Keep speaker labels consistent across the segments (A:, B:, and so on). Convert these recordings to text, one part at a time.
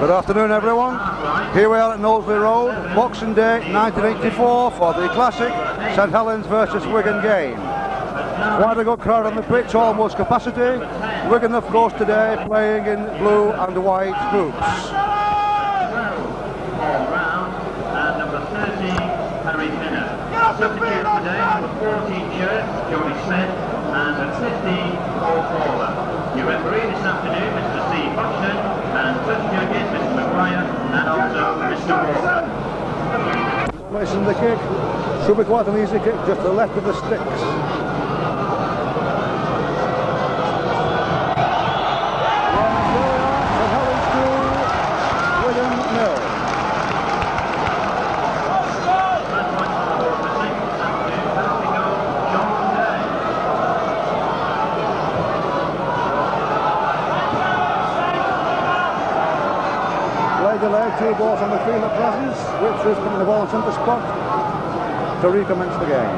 A: Good afternoon, everyone. Here we are at Knowsley Road, Boxing Day 1984 for the classic St Helens versus Wigan game. Quite a good crowd on the pitch, almost capacity. Wigan, of course, today playing in blue and white groups.
B: Substitute today, number 14 shirt, Johnny Smith, and at 15, Paul Fowler. Your referee this afternoon, Mr. Steve Buxton, and substitute Mr. McGuire, and also Mr. Walker.
A: Placing the kick, should be quite an easy kick, just to the left of the sticks. St Helens 2, Wigan 0. Delay, 2 balls on the field at present, which is putting the ball in centre spot to recommence the game.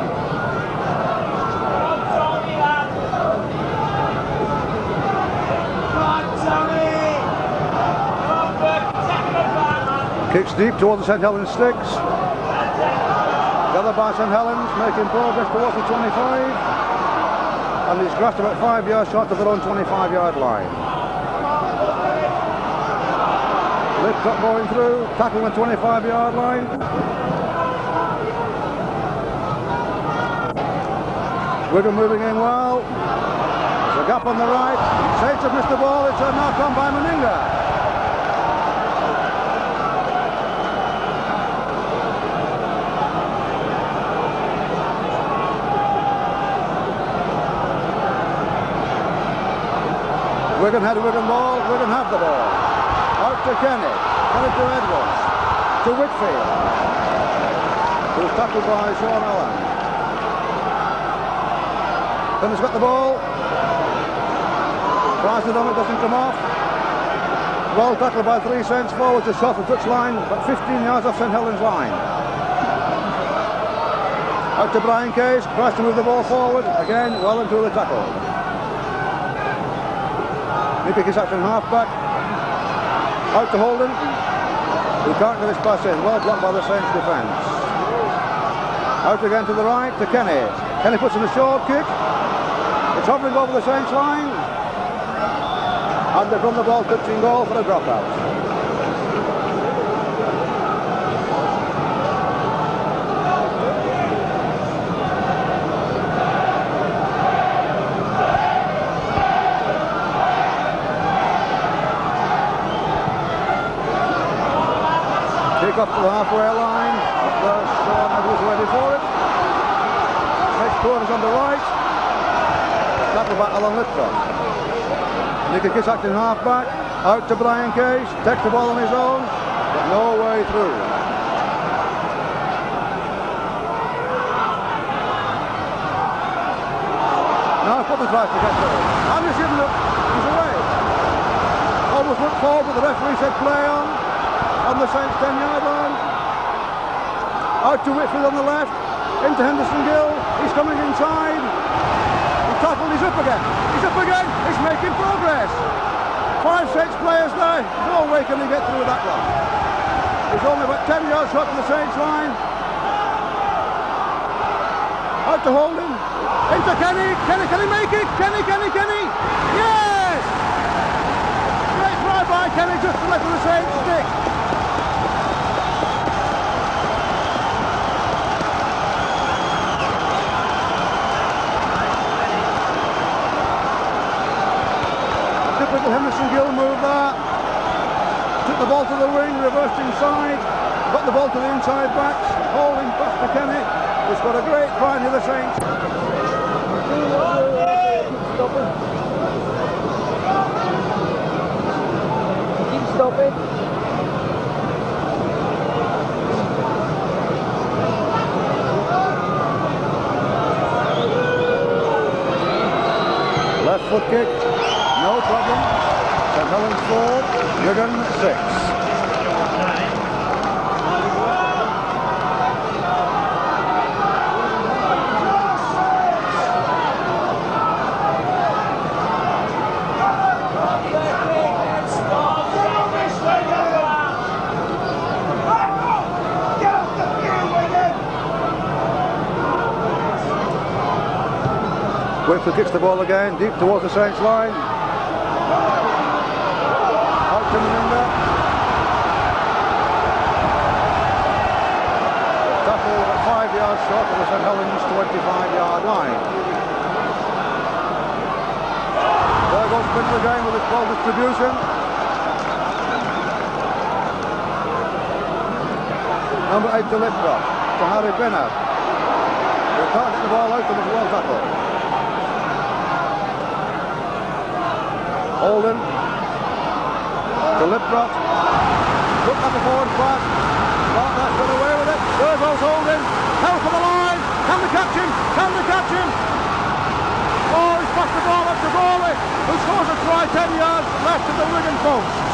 A: Kicks deep towards the St Helens sticks. Gathered by St Helens, making progress towards the 25, and he's grasped about 5 yards short of their own 25-yard line. Lift up going through, tackling the 25-yard line. Wigan moving in well. There's a gap on the right. Saints have missed the ball. It's a knock on by Meninga. Wigan had a Wigan ball. Wigan have the ball. Out to Kenny, Kenny to Edwards, to Whitfield, who's tackled by Sean Allen. Then he's got the ball, tries it on, it doesn't come off. Well tackled by 3 Saints forwards, just shot the touchline, but 15 yards off St Helens line. Out to Brian Case, tries to move the ball forward, again well and truly tackled. Nicky Kissackson half-back. Out to Holden, who can't get his pass in, well blocked by the Saints defence. Out again to the right to Kenny. Kenny puts in a short kick. It's hovering over the Saints line. And they've run the ball touching goal for a dropout. Up to the halfway line, Sean Edwards ready for it. Next corner's on the right. Tackled by Alan Littrow. Nicky Kissackson half back, out to Brian Case, takes the ball on his own, but no way through. Now Puppet tries to get through. And he's given it, he's away. Almost looked forward, but the referee said play on the Saints 10-yard line. Out to Whitfield on the left, into Henderson Gill, he's coming inside. He's tackled, he's up again, he's making progress. 5 Saints players there, no way can he get through that one. He's only about 10 yards short of the Saints line. Out to Holden, into Kenny, can he make it? Kenny, yes! Great try by Kenny, just to the left of the Saints stick. Henderson Gill moved there, took the ball to the wing, reversed inside, got the ball to the inside backs, holding past to Kenny, who's got a great try near the Saints. Keep stopping. Left foot kick. No problem. St Helens 4, Wigan 6. Whitfield kicks the ball again, deep towards the Saints line. Out to Meninda. Tackle at 5 yards short of the St Helens 25-yard line. There goes Pinto again with his ball distribution. Number 8 to Lipcroft, to Harry Binner. He can't get the ball out, and it's well tackled. Holden to Lipcroft. Look at the forward pass. Bartlett's got away with it. There goes Holden. Held for the line. Can they catch him? Can they catch him? Oh, he's passed the ball up to Bowley, who scores a try 10 yards left of the Wigan post.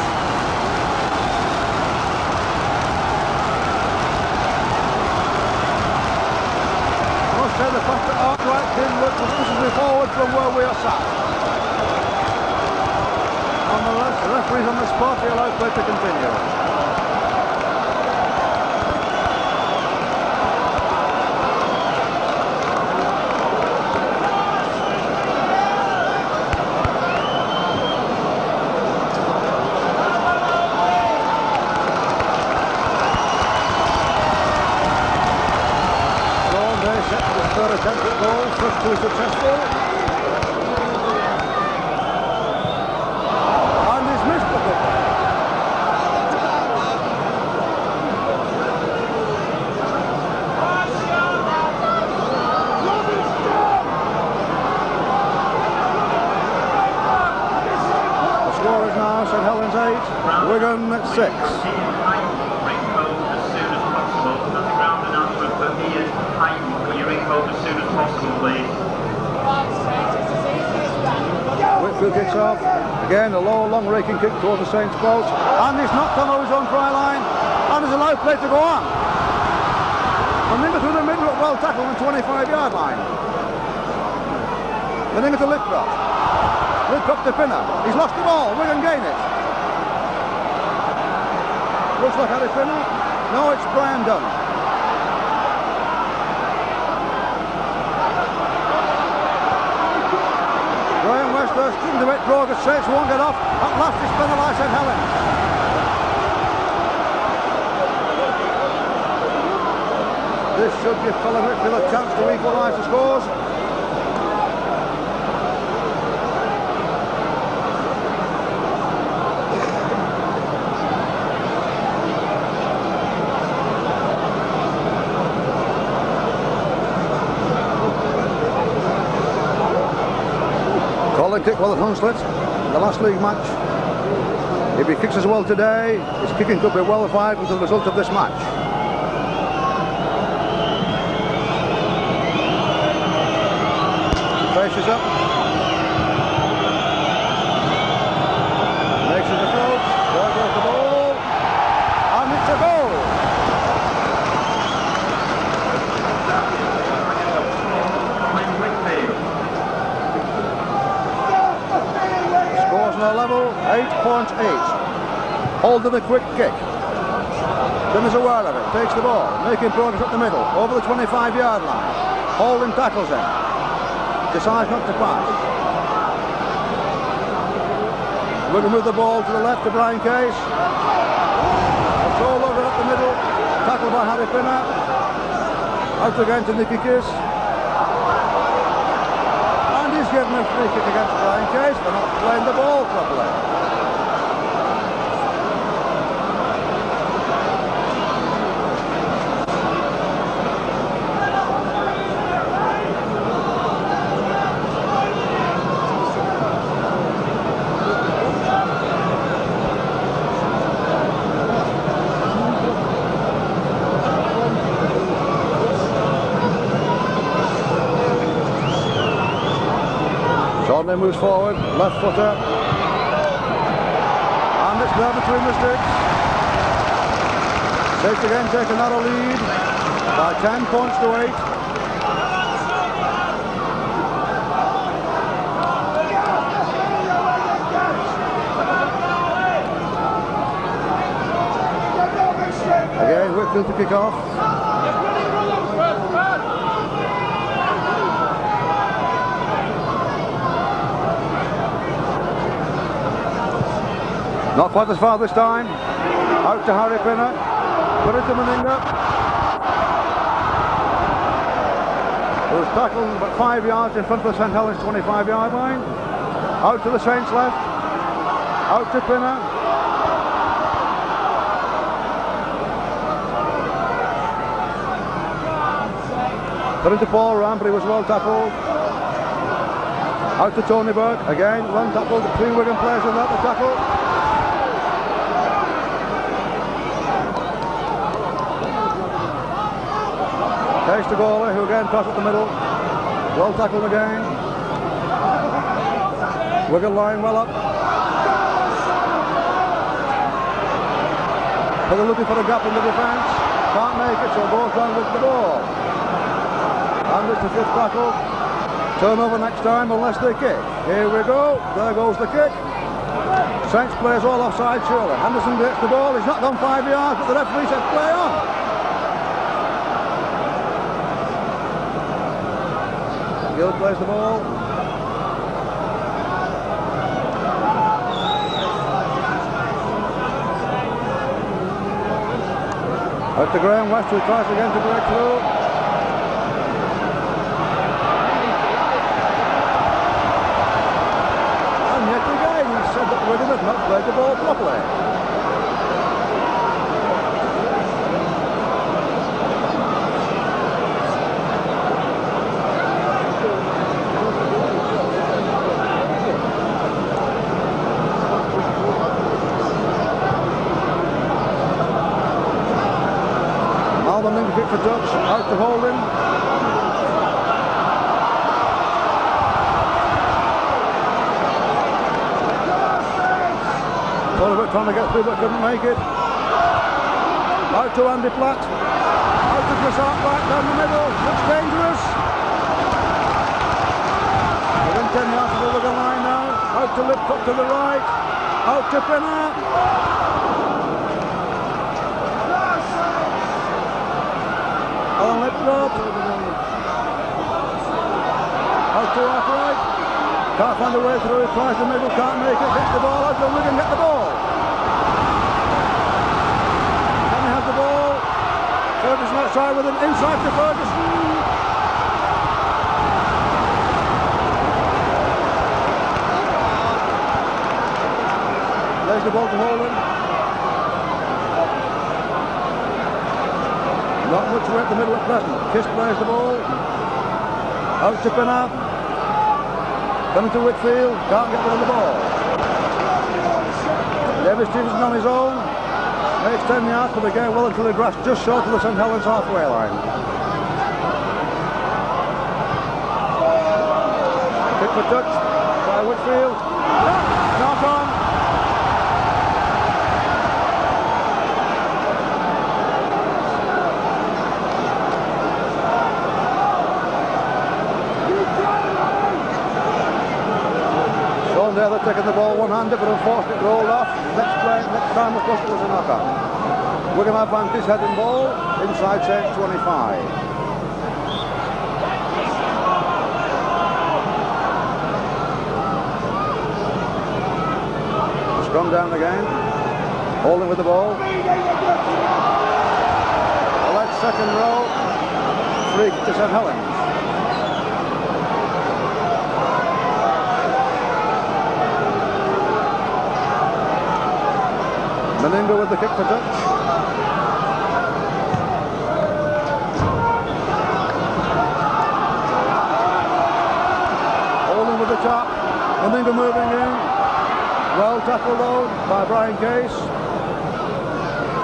A: The fact that Arkwright didn't look sufficiently forward from where we are sat. Nonetheless, the referee's on the spot, he allows play to continue. Third attempt at goal, first two successful. And he's missed the kick. The score is now St Helens 8, Wigan 6.
B: As soon as possible, please.
A: Whitfield kicks off. Again, a low, long raking kick towards the Saints post. And he's knocked on his own try line. And there's allowed play to go on. Meninda through the middle, well tackled on the 25-yard line. Meninda to Lipcroft. Lipcroft to Pinner. He's lost the ball. Wigan gain it. Looks like Harry Pinner. No, it's Brian Dunn. Couldn't do it, Brogan says won't get off. At last it's penalised St Helens. This should give Colin Whitfield a chance to equalise the scores. Kick well at Hunslet, the last league match. If he kicks as well today, his kicking could be well fired as a result of this match. Faces up. Makes it approach. There goes the ball. And it's a goal. Level 8.8. Holden a quick kick. Then is aware of it. Takes the ball. Making progress up the middle. Over the 25-yard line. Holden tackles him. Decides not to pass. Looking with the ball to the left to Brian Case. A throw over up the middle. Tackled by Harry Pinner. Out again to Nicky Kiss. Given a free kick against Brian Case for not playing the ball properly. Jordan moves forward, left footer. And it's there between the sticks. Saints again take a narrow lead by 10 points to 8. Again, Whitfield to kick off. Not quite as far this time. Out to Harry Pinner. Put it to Meninga. It was tackled about 5 yards in front of the St Helens 25-yard line. Out to the Saints left. Out to Pinner. Put into Paul Ram, but he was well tackled. Out to Tony Burke. Again, one tackle. 3 Wigan players in that to tackle. Takes the goalie, who again crossed at the middle. Well tackled again. Wigan line well up. They're looking for a gap in the defence. Can't make it, so goes down with the ball. And it's the 5th tackle. Turnover next time unless they kick. Here we go. There goes the kick. Saints plays all offside surely. Henderson gets the ball. He's not gone 5 yards, but the referee says play on. Gill plays the ball. Out to Graham West, who tries again to break through. And yet again, he said that Wigan had not played the ball properly. Kick for Dutch, out to Holden. Thought about trying to get through but couldn't make it. Out to Andy Platt. Out to Grassart back down the middle. Looks dangerous. Within 10 yards of the Wigan line now. Out to Lipcock to the right. Out to Pinner. Alan Lipcock. Out to Arkwright. Can't find a way through. He tries the middle, can't make it. Hits the ball out to Wigan, get the ball. Kenny has the ball. Ferguson outside with him. Inside to Ferguson. There's the ball to Holden. Not much way at the middle at present. Kiss plays the ball. Out to Pinner. Coming to Whitfield. Can't get rid of the ball. David Stevenson on his own. Makes 10 yards, but again well into the grass, just short of the St Helens halfway line. Kick for touch by Whitfield. Not on. There they're taking the ball one-handed, but unfortunately it rolled off. Next time of course it was a knock-on. Wigan advantage heading ball inside Saints 25. Scrum down again. Holding with the ball. The left second row. Free to St Helens. Meninga with the kick for touch. Holding with the top. Meninga moving in. Well tackled though by Brian Case.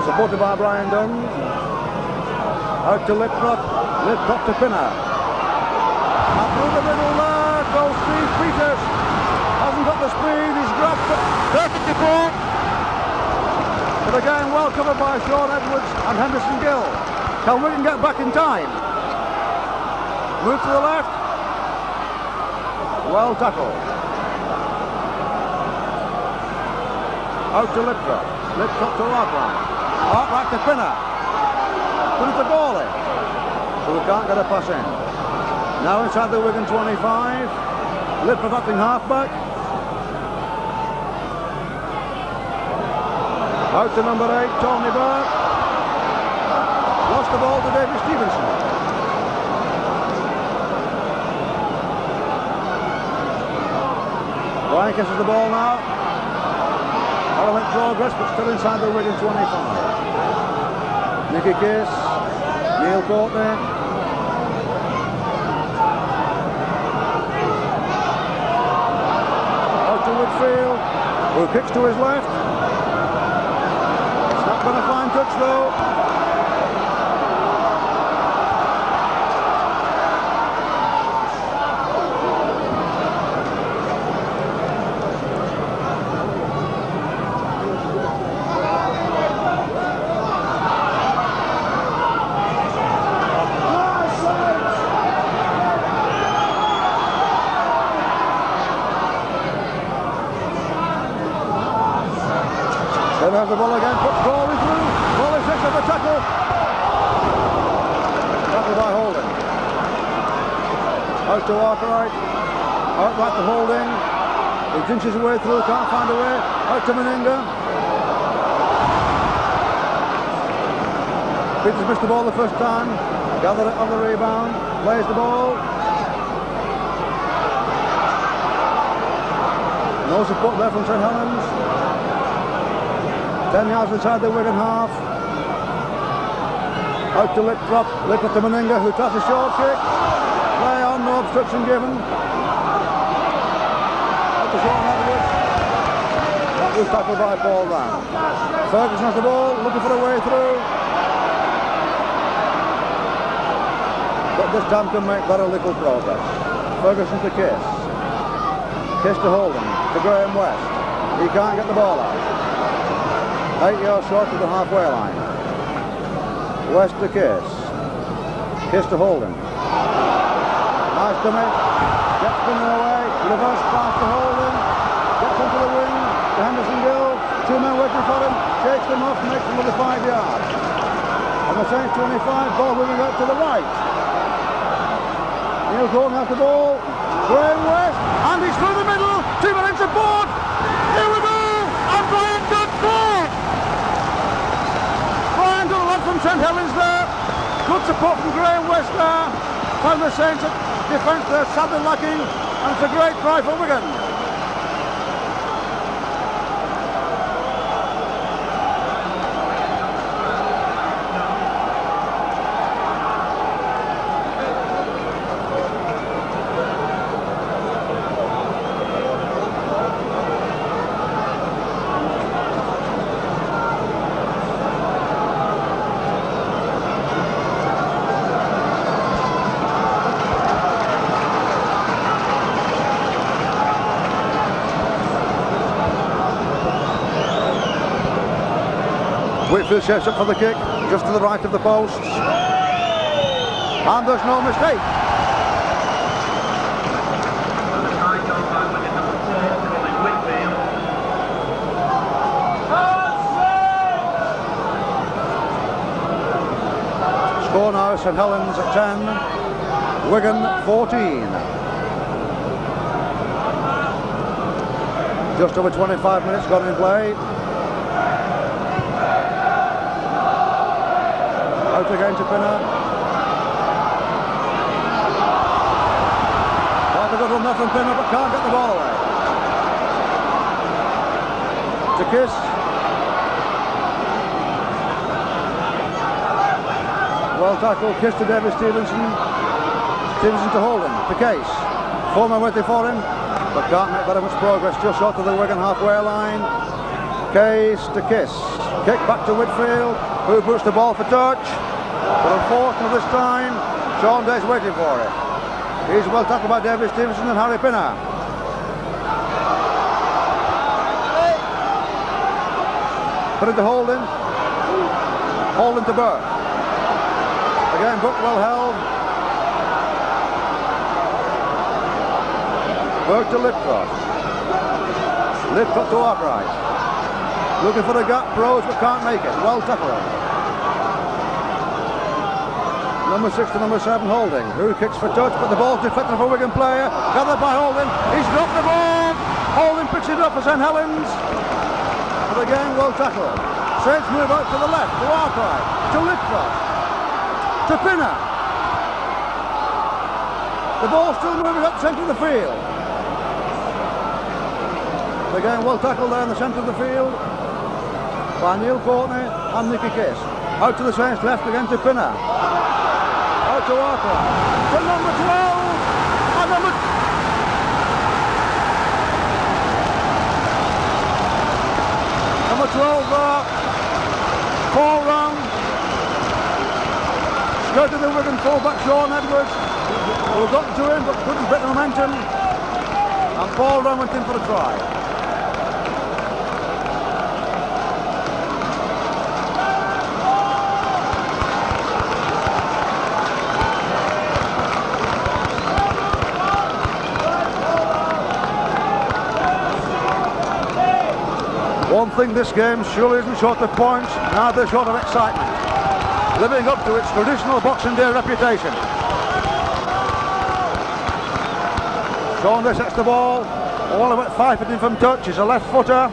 A: Supported by Brian Dunn. Out to Lipcock. Lipcock to Pinner. And through the middle there goes Steve Peters. Hasn't got the speed. He's grabbed it. Perfect support. But again, well covered by Sean Edwards and Henderson Gill. Can Wigan get back in time? Move to the left. Well tackled. Out to Lipcock. Lipcock to Arkwright. Arkwright to Pinner. Put it to Gawley. So we can't get a pass in. Now inside the Wigan 25. Lipcock acting halfback. Out to number 8, Tony Burke. Lost the ball to David Stevenson. Ryan kisses the ball now. Element progress, but still inside the Wigan 25. Nicky Kiss, Neil Courtney. Out to Whitfield, who kicks to his left. It's not going to find touch though. Then has the ball again, puts Crawley through. Crawley six at the tackle. Tackle by Holding. Out to Arkwright. Arkwright to Holding. He jinxes his way through, can't find a way. Out to Meninga. Peters missed the ball the first time. Gathered it on the rebound. Plays the ball. No support there from St Helens. 10 yards inside the Wigan half. Out to Littrop. Littrop to Meninga, who tries a short kick. Play on, no obstruction given. Out to Sean Edwards. That was tackled by Paul Ram. Ferguson has the ball, looking for a way through. But this time can make very little progress. Ferguson to Kiss. Kiss to Holden. To Graham West. He can't get the ball out. 8 yards short of the halfway line. West to Kiss. Kiss to Holden. Nice to me. Gets spinning away. Reverse pass to Holden. Gets into the wing. To Henderson Gill. Two men waiting for him. Shakes them off. Makes another 5 yards. On the Saints 25. Ball moving out to the right. Neil Gordon has the ball. Graham West. And he's through the middle. 2 men in support. Here we go. And Brian Dutt scored. From St Helens there. Good support from Graham West there. Found the Saints defence there sadly lacking, and it's a great try for Wigan. Whitfield shapes up for the kick, just to the right of the posts. And there's no mistake.
B: And the try goes by wicket number 4, Colin Whitfield.
A: Score now, St Helens at 10, Wigan 14. Just over 25 minutes gone in play. Out again to Pinner. Quite a good run there from Pinner, but can't get the ball away. To Kiss. Well tackled. Kiss to David Stevenson. Stevenson to Holden. To Case. 4 men waiting for him, but can't make very much progress. Just short of the Wigan halfway line. Case to Kiss. Kick back to Whitfield, who puts the ball for touch. But unfortunately this time, Sean Day's waiting for it. He's well tackled by David Stevenson and Harry Pinner. Put it to Holden. Holden to Burke. Again, Burke well held. Burke to Liptrot. Liptrot to Arkwright. Looking for the gap, Rose, but can't make it. Well tackled. Number 6 to number 7, Holding, who kicks for touch, but the ball's deflected for a Wigan player. Gathered by Holding. He's dropped the ball. Holding picks it up for St Helens. But again, well tackled. Saints move out to the left, to Arkwright, to Lipcroft, to Pinner. The ball still moving up the centre of the field. Again, well tackled there in the centre of the field by Neil Courtney and Nicky Kiss. Out to the Saints left again to Pinner. Out to Arkwright. To number 12 and number 12 there. Paul round. Skirted the Wigan fullback Sean Edwards, who got to him but couldn't get the momentum. And Paul round went in for the try. One thing this game surely isn't short of points, neither short of excitement. Living up to its traditional Boxing Day reputation. Sean dissects the ball, all about 5 feet in from touch. He's a left footer.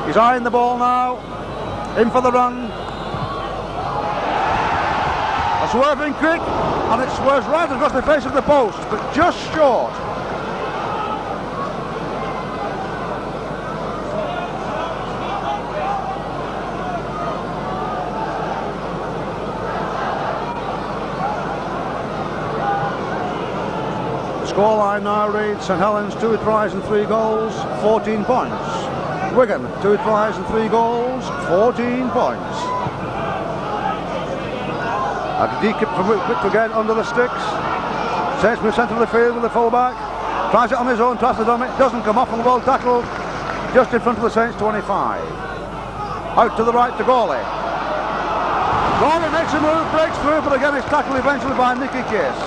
A: He's eyeing the ball now. In for the run. A swerving kick, and it swerves right across the face of the post, but just short. Scoreline now reads St Helens 2 tries and 3 goals, 14 points. Wigan 2 tries and 3 goals, 14 points. A deep kick from Wick again under the sticks. Saints move centre of the field with the fullback. Tries it on his own, tries to dump it, doesn't come off and well tackled. Just in front of the Saints 25. Out to the right to Gawley. Gawley makes a move, breaks through, but again it's tackled eventually by Nicky Kiss.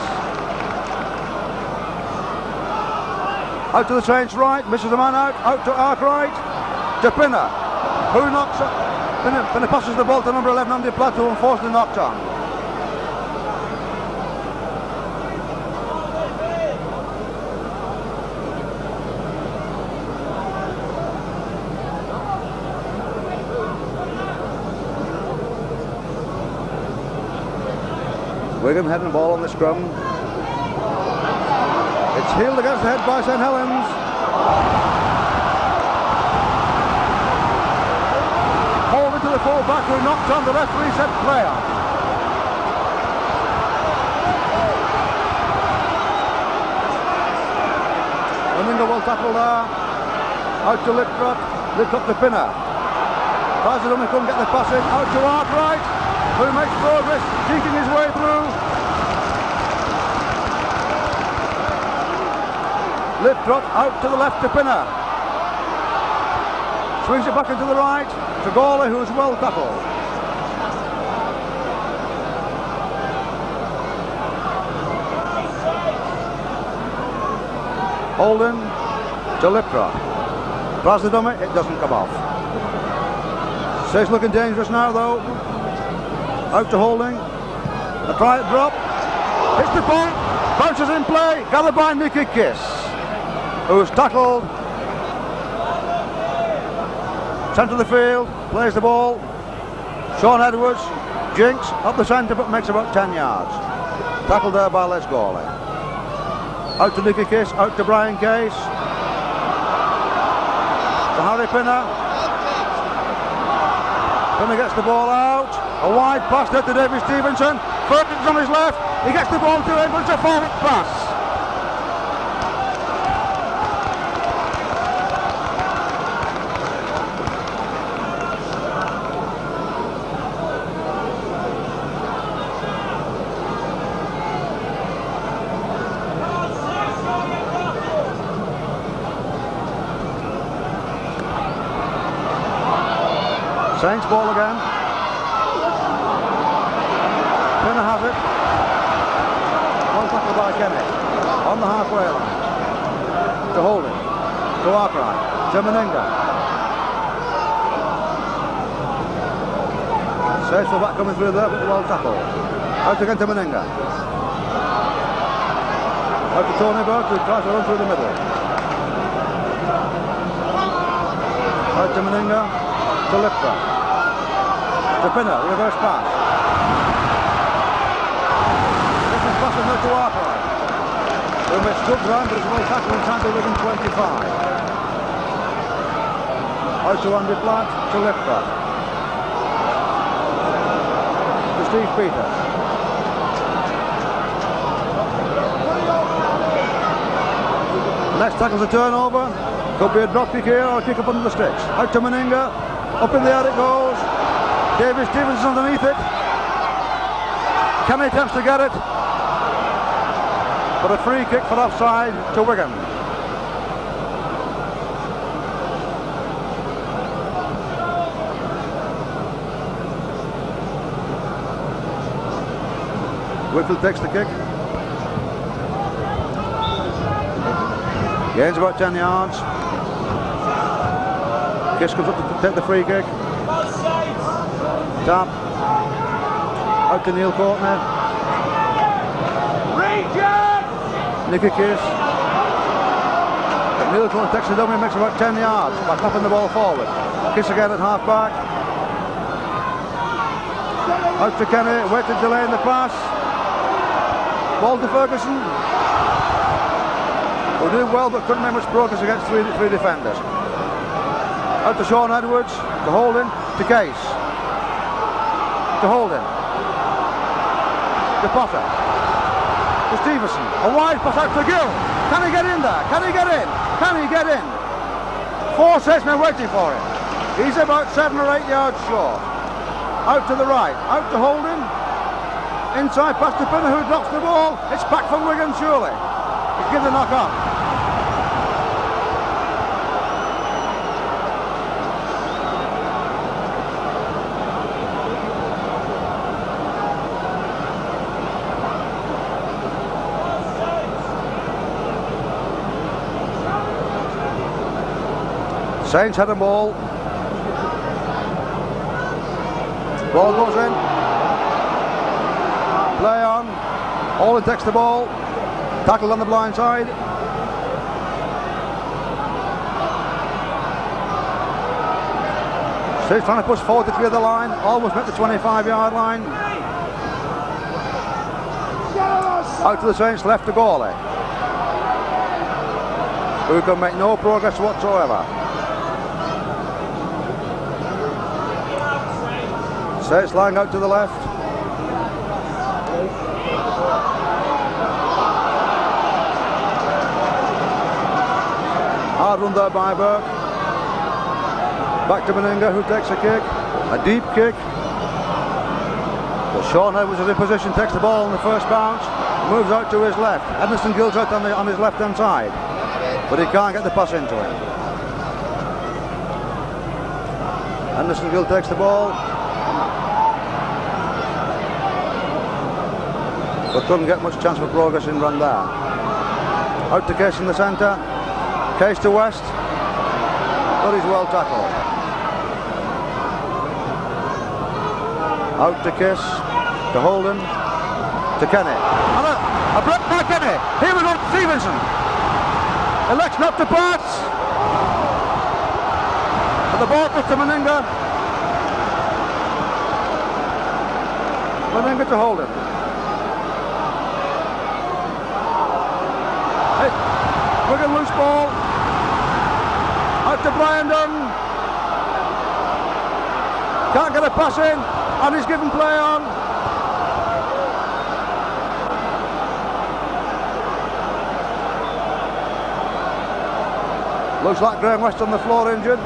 A: Out to the Saints right, misses a man out to Arkwright, to Pinner, who knocks up. Pinner passes the ball to number 11, Andy Plateau, and forced the knocked on. Wigan heading the ball on the scrum. It's heeled against the head by St Helens. Over to the full-back who knocked on. The referee said play on. Domingo well tackled there. Out to Lipcroft. Lipcroft to Pinner. Tries to couldn't get the pass in. Out to Arkwright, who makes progress, cheating his way through. Lipcroft out to the left to Pinner. Swings it back into the right to Gawley, who's well tackled. Holden to Lipcroft. Tries to dummy, it doesn't come off. Saints looking dangerous now though. Out to Holding. A try at drop. Hits the ball. Bounces in play. Gathered by Nicky Kiss, who's tackled. Centre of the field, plays the ball. Sean Edwards jinks up the centre but makes about 10 yards. Tackled there by Les Gawley. Out to Nicky Kiss, out to Brian Case. To Harry Pinner. Pinner gets the ball out. A wide pass there to David Stevenson. Ferguson's on his left. He gets the ball to him, but it's a forward pass. Saints ball again. Pinner has it. One tackle by Kenny. On the halfway line. To Holding. To Arkwright. To Meninga. Saints full back coming through there, but well tackled. Out again to Meninga. Out to Tony Burke, who tries to run through the middle. Out to Meninga. To Lipcroft. To Pinner, reverse pass. This is passing there to Arkwright. Who makes good ground, but it's well tackled in time to Wigan 25. Out to Andy Platt, to Lipcott. To Steve Peters. Next tackle's a turnover. Could be a drop kick here or a kick up under the sticks. Out to Meninga. Up in the air it goes. David Stevens underneath it. Kenny attempts to get it. But a free kick for offside to Wigan. Whitfield takes the kick. Gains about 10 yards. Kiss comes up to take the free kick. Tap. Out to Neil Courtney. Nicky Kiss. Neil Courtney takes the dummy, makes about 10 yards by popping the ball forward. Kiss again at half back. Out to Kenny, waited delay in the pass. Ball to Ferguson. Who did well but couldn't make much progress against three defenders. Out to Sean Edwards, to Holden, to Case. To Holden. To Potter. To Stevenson. A wide pass out to Gill. Can he get in there? Can he get in? Can he get in? 4 statesmen waiting for him. He's about 7 or 8 yards short. Out to the right. Out to Holden. Inside pass to Pinner, who drops the ball. It's back from Wigan, surely. He's given the knock on. Saints had a ball. Ball goes in. Play on. Holden takes the ball. Tackled on the blind side. Saints trying to push forward to clear the line. Almost met the 25-yard line. Out to the Saints, left to goalie, who can make no progress whatsoever. Saints lying out to the left. Hard run there by Burke. Back to Meninga, who takes a kick. A deep kick. But Sean Edwards is in position, takes the ball on the first bounce. Moves out to his left. Edmondson Gill's out on his left hand side. But he can't get the pass into him. Anderson Gill takes the ball. But couldn't get much chance for progress in run there. Out to Case in the centre. Case to West. But he's well tackled. Out to Kiss. To Holden. To Kenny. And a break by Kenny. Here we go, Stevenson. Elects not to pass. And the ball goes to Meninga. Meninga to Holden. Wigan loose ball. Out to Brian Dunn. Can't get a pass in. And he's given play on. Looks like Graham West on the floor injured.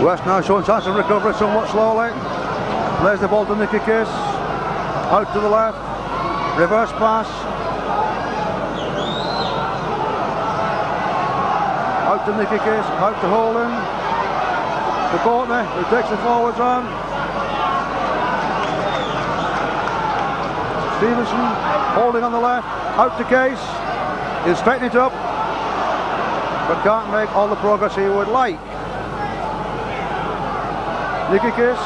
A: West now showing chance of recovery somewhat slowly. Plays the ball to Nicky Kiss. Out to the left. Reverse pass. Out to Nicky Kiss. Out to Holden. To Courtney, who takes the forwards on. Stevenson holding on the left, out to Case. He'll straighten it up, but can't make all the progress he would like. Nicky Kiss,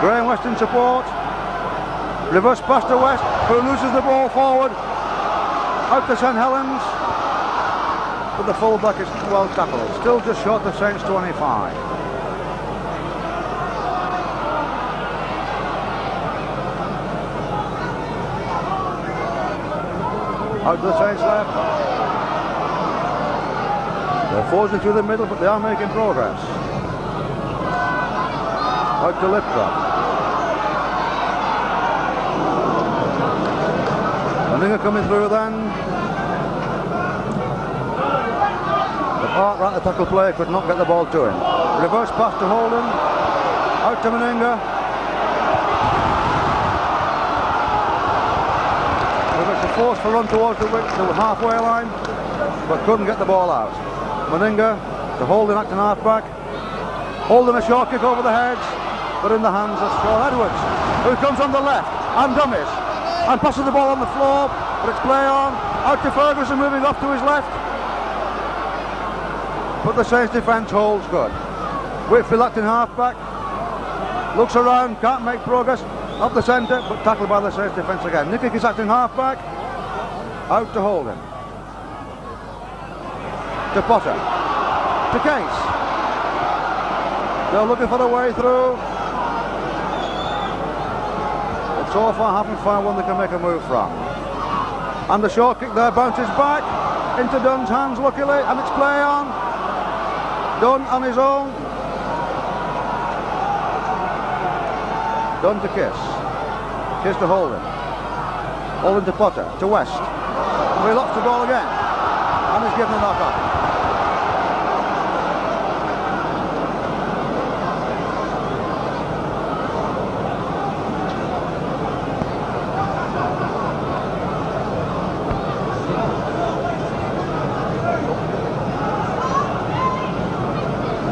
A: Graham West in support. Reverse pass to West, who loses the ball forward. Out to St Helens, but the full-back is well tackled. Still just short of Saints 25. Out to the Saints left. They're forcing through the middle, but they are making progress. Out to Lipcroft. Maninga coming through then. But Art right, the tackle player, could not get the ball to him. Reverse pass to Holden. Out to Maninga. It's a forceful run towards the halfway line, but couldn't get the ball out. Maninga to Holden, acting half-back. Holden a short kick over the heads, but in the hands of Sean Edwards, who comes on the left and dummies and passes the ball on the floor, but it's play on. Out to Ferguson, moving off to his left, but the Saints defence holds good. Whitfield acting half-back, looks around, can't make progress. Up the centre, but tackled by the Saints defence again. Nicky is acting half-back. Out to Holden. To Potter. To Case. They're looking for the way through. But so far haven't found one they can make a move from. And the short kick there bounces back into Dunn's hands, luckily, and it's play on. Dunn on his own. Dunn to Kiss. Kiss to Holden. Holden to Potter. To West. He lost the ball again. And he's given a knock off.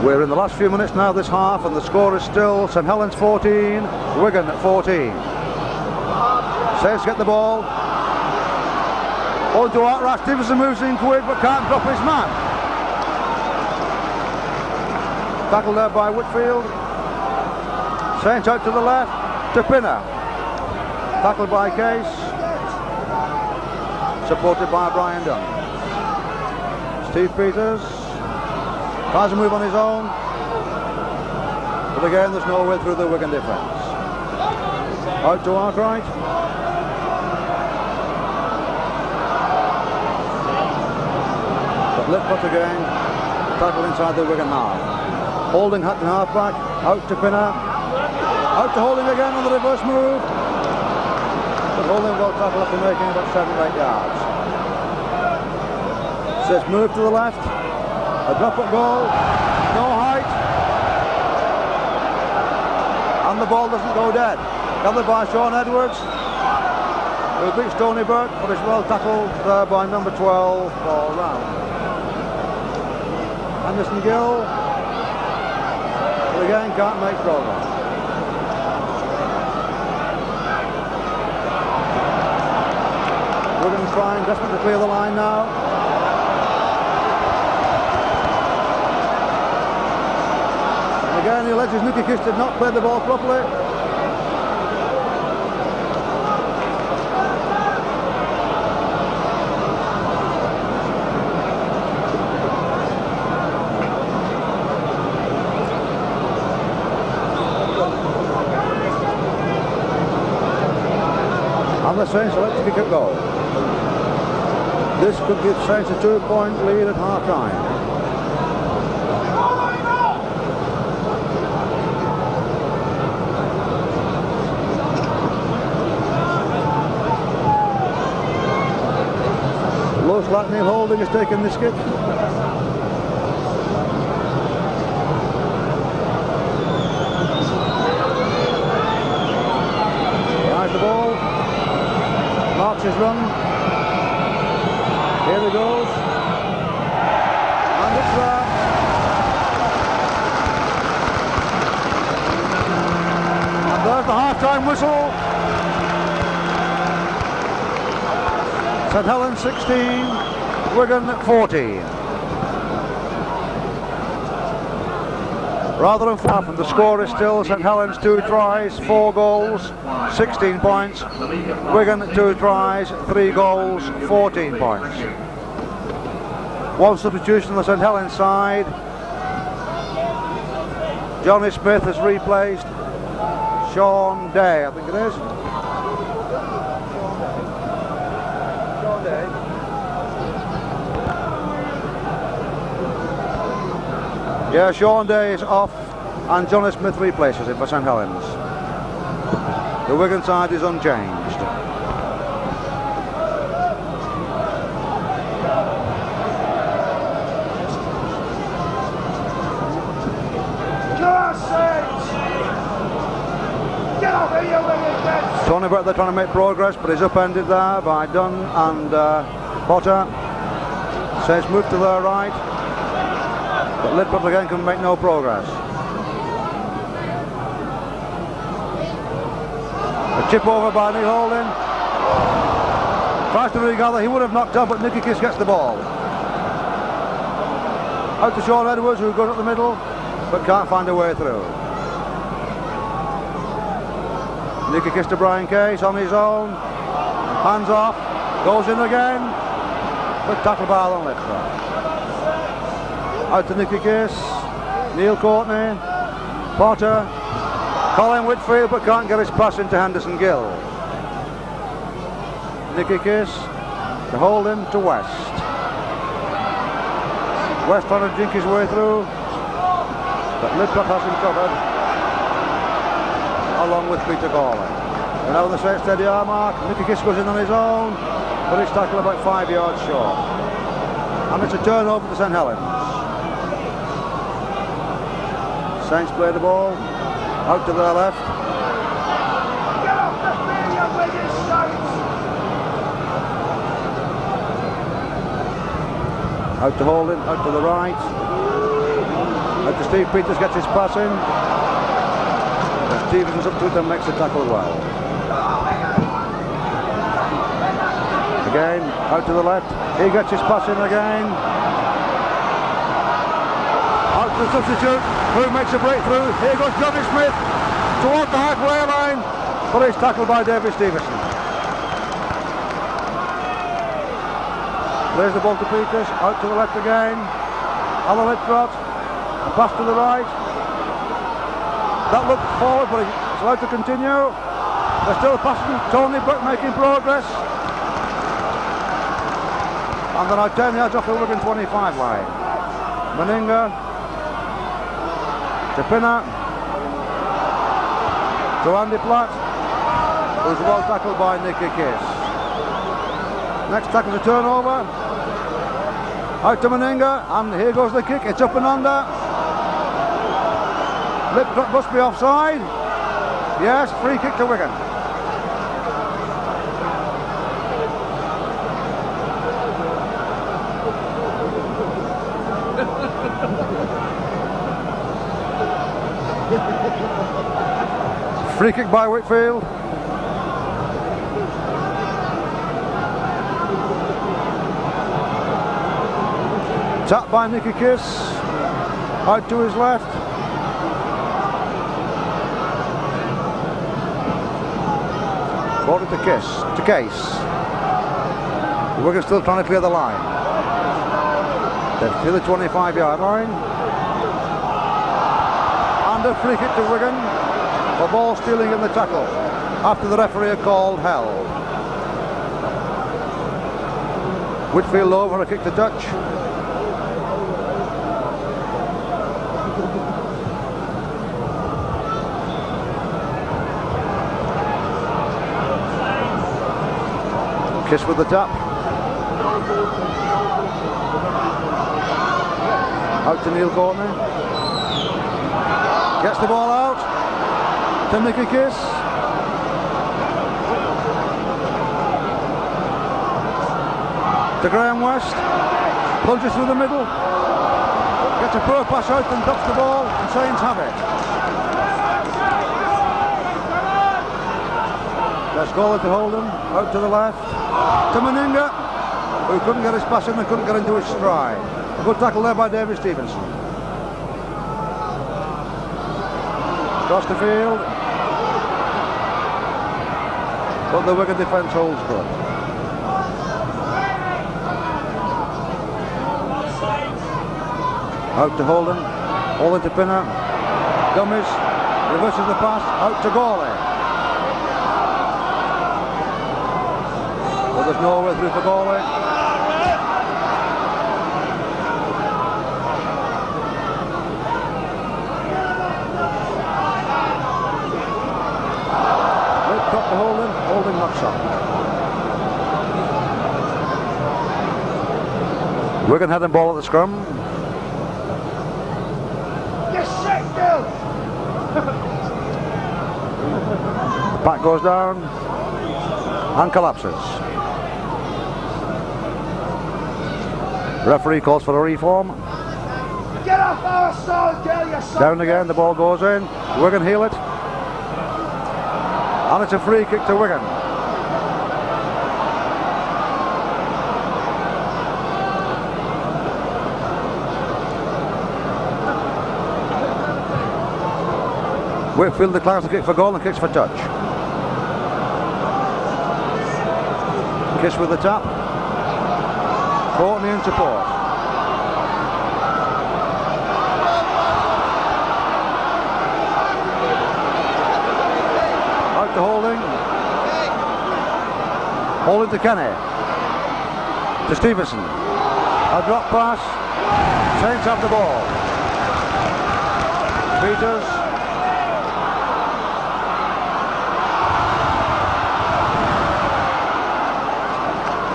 A: We're in the last few minutes now this half, and the score is still St Helens 14, Wigan 14. Saints get the ball. On to Artrath. Stevenson moves in quick but can't drop his man. Tackled there by Whitfield. Saints out to the left to Pinner. Tackled by Case. Supported by Brian Dunn. Steve Peters tries to move on his own, but again there's no way through the Wigan defence. Out to Arkwright. But Lipcott again, tackle inside the Wigan half. Holding Hutton half back, out to Pinner. Out to Holding again on the reverse move. But Holding will tackle after making about 7 or 8 yards. Says move to the left. A drop at goal, no height, and the ball doesn't go dead. Gathered by Sean Edwards, who beats Tony Burke, but is well tackled there by number 12, ball round. Anderson Gill, but again can't make progress. Wigan trying, desperate to clear the line now. Again, he alleges Nicky Kiss did not play the ball properly. And the Saints select to kick a goal. This could give Saints a 2-point lead at half-time. Looks like Neil Holding has taken the skip. Drives the ball. Marks his run. Here he goes. And it's there. And there's the half-time whistle. St Helens 16, Wigan 14. Rather than half, and the score is still St Helens 2 tries, 4 goals, 16 points. Wigan 2 tries, 3 goals, 14 points. One substitution on the St Helens side. Johnny Smith has replaced Sean Day, I think it is. Sean Day. Yeah, Sean Day is off and Johnny Smith replaces him for St Helens. The Wigan side is unchanged. Tony Brett, they're trying to make progress, but he's upended there by Dunn and Potter. Says move to their right, but Lidpop again can make no progress. A chip over by Nick Holding. Tries to regather, he would have knocked up, but Nicky Kiss gets the ball. Out to Sean Edwards, who goes up the middle, but can't find a way through. Nicky Kiss to Brian Case on his own, hands off, goes in again, but tackle by Alan Littrop. Out to Nicky Kiss, Neil Courtney, Potter, Colin Whitfield, but can't get his pass into Henderson Gill. Nicky Kiss to Holden to West. West trying to drink his way through, but Littrop has him covered, along with Peter Gawley. And now the set steady arm mark, Nicky Kiss goes in on his own, but he's tackled about 5 yards short. And it's a turnover to St Helens. Saints play the ball, out to their left. Out to Holden, out to the right. Out to Steve Peters, gets his pass in. Stevens up to it and makes the tackle well. Again, out to the left. He gets his pass in again. Out to the substitute, who makes a breakthrough. Here goes Johnny Smith toward the halfway line, but he's tackled by David Stevenson. Plays the ball to Peters, out to the left again. Alan Littrop, a pass to the right. That looked forward, but it's allowed to continue. They're still passing. Tony Buck making progress. And they're now 10 yards off the Wigan 25 line. Meninga to Pinner to Andy Platt, who's well tackled by Nicky Kiss. Next tackle's a turnover. Out to Meninga, and here goes the kick. It's up and under. Littrop must be offside. Yes, free kick to Wigan. Free kick by Whitfield. Tap by Nicky Kiss. Out to his left. Forward to Case. Wigan still trying to clear the line. They're to the 25-yard line. And a free kick to Wigan for ball stealing in the tackle after the referee had called held. Whitfield over, a kick to touch. Kiss with the tap. Out to Neil Courtney. Gets the ball out to Nicky Kiss. To Graham West. Plunges through the middle. Gets a poor pass out and drops the ball, and Saints have it. Let's go to Holden. Out to the left. To Meninga. who couldn't get his pass in and couldn't get into his stride. A good tackle there by David Stevenson. Across the field. But the Wigan defence holds good. Out to Holden. Holden to Pinner. Dummies. Reverses the pass. Out to Gawley. Well, there's no way through for Gawley. Lip top to Holden. Holden knocks up. Wigan had the ball at the scrum. The back goes down and collapses. Referee calls for a reform.
C: Get off our stall, girl, you son.
A: Down again, the ball goes in. Wigan heel it. And it's a free kick to Wigan. Whitfield declares the kick for goal and kicks for touch. Kiss with the tap. Courtney in support. Out to Holding. Holding to Kenny. To Stevenson. A drop pass. Saints have the ball. Peters.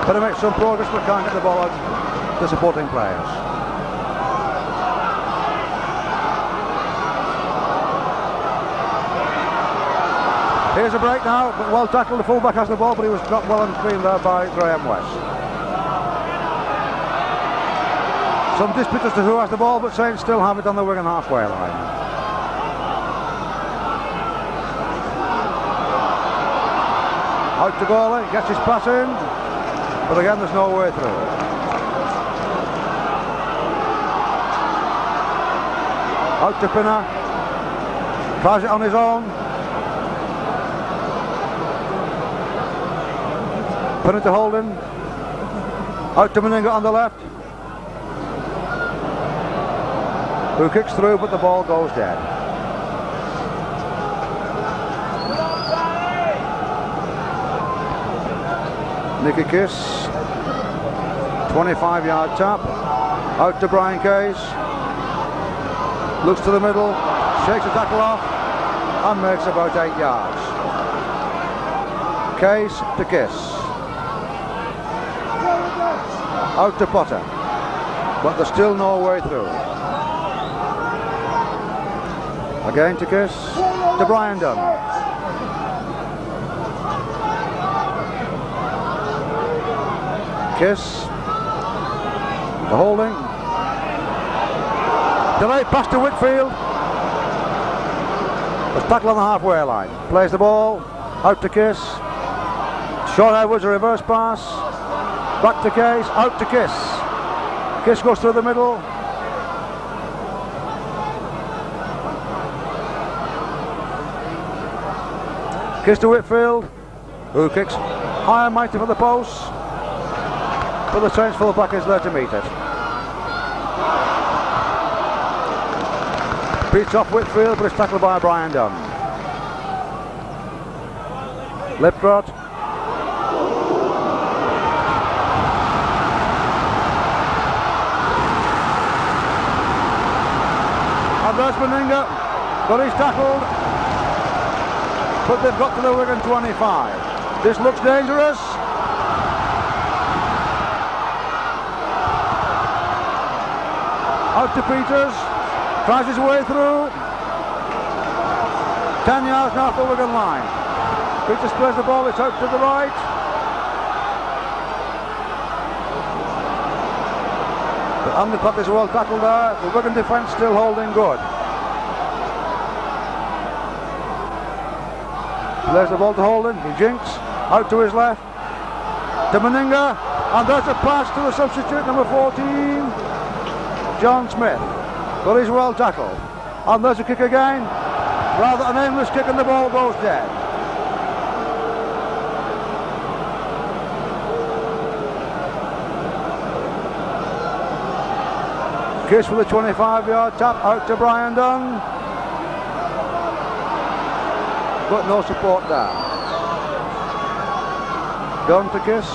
A: Better make some progress, but can't get the ball out to supporting players. Here's a break now, but well tackled. The fullback has the ball, but he was dropped well and clean there by Graham West. Some dispute as to who has the ball, but Saints still have it on the Wigan halfway line. Out to Gawley, gets his pass in. But again, there's no way through. Out to Pinner. Tries it on his own. Pinner to Holden. Out to Meninga on the left. Who kicks through, but the ball goes dead. Nicky Kiss. 25-yard tap. Out to Brian Case. Looks to the middle. Shakes the tackle off. And makes about 8 yards. Case to Kiss. Out to Potter. But there's still no way through. Again to Kiss. To Brian Dunn. Kiss. The Holding. Delayed pass to Whitfield. There's tackle on the halfway line. Plays the ball. Out to Kiss. Sean Edwards, a reverse pass. Back to Case. Out to Kiss. Kiss goes through the middle. Kiss to Whitfield, who kicks high and mighty for the post. But the Saints full-back is there to meet it. Beats off Whitfield, but it's tackled by Brian Dunn. Liptrot. And there's Meninga, but he's tackled. But they've got to the Wigan 25. This looks dangerous. Out to Peters. Tries his way through. 10 yards now off the Wigan line. Peters plays the ball, it's out to the right. The undercut is well tackled there. The Wigan defence still holding good. Plays the ball to Holden. He jinks. Out to his left. To Meninga. And there's a pass to the substitute, number 14, John Smith. But he's well tackled. And there's a kick again. Rather an aimless kick and the ball goes dead. Kiss for the 25-yard tap out to Brian Dunn. But no support there. Dunn to Kiss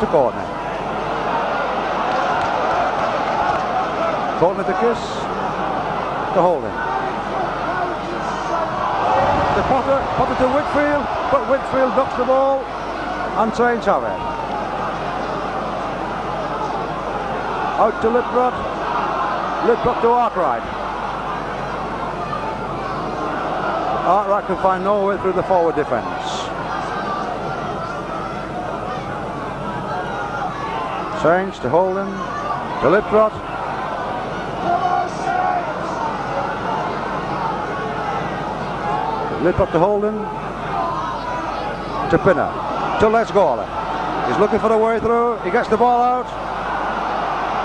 A: to Courtney. Courtney to Kiss to Holding. The Potter to Whitfield, but Whitfield ducks the ball and Saints have it. Out to Lipbrot. Lipbrot to Arkwright. Arkwright can find no way through the forward defence. Saints to Holden, to Lipbrot. Lipbrot to Holden, to Pinner, to Les Gawley. He's looking for a way through, he gets the ball out.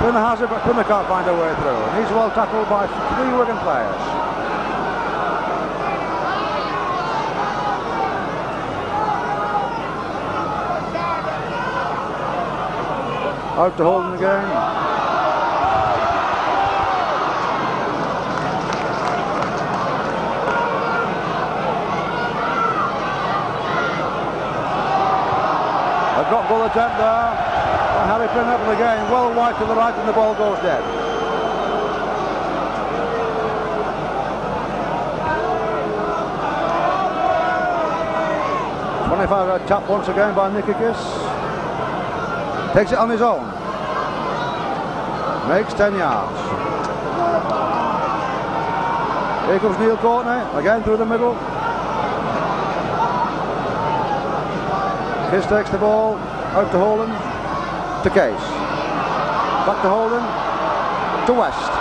A: Pinner has it, but Pinner can't find a way through. And he's well tackled by 3 Wigan players. Out to Holden again. A drop goal attempt there. And Harry Pinner, but again, well wide to the right and the ball goes dead. .25 tap once again by Nicky Kiss. Takes it on his own. Makes 10 yards. Here comes Neil Courtney, again through the middle. Kiss takes the ball, out to Holden, to Case. Back to Holden, to West.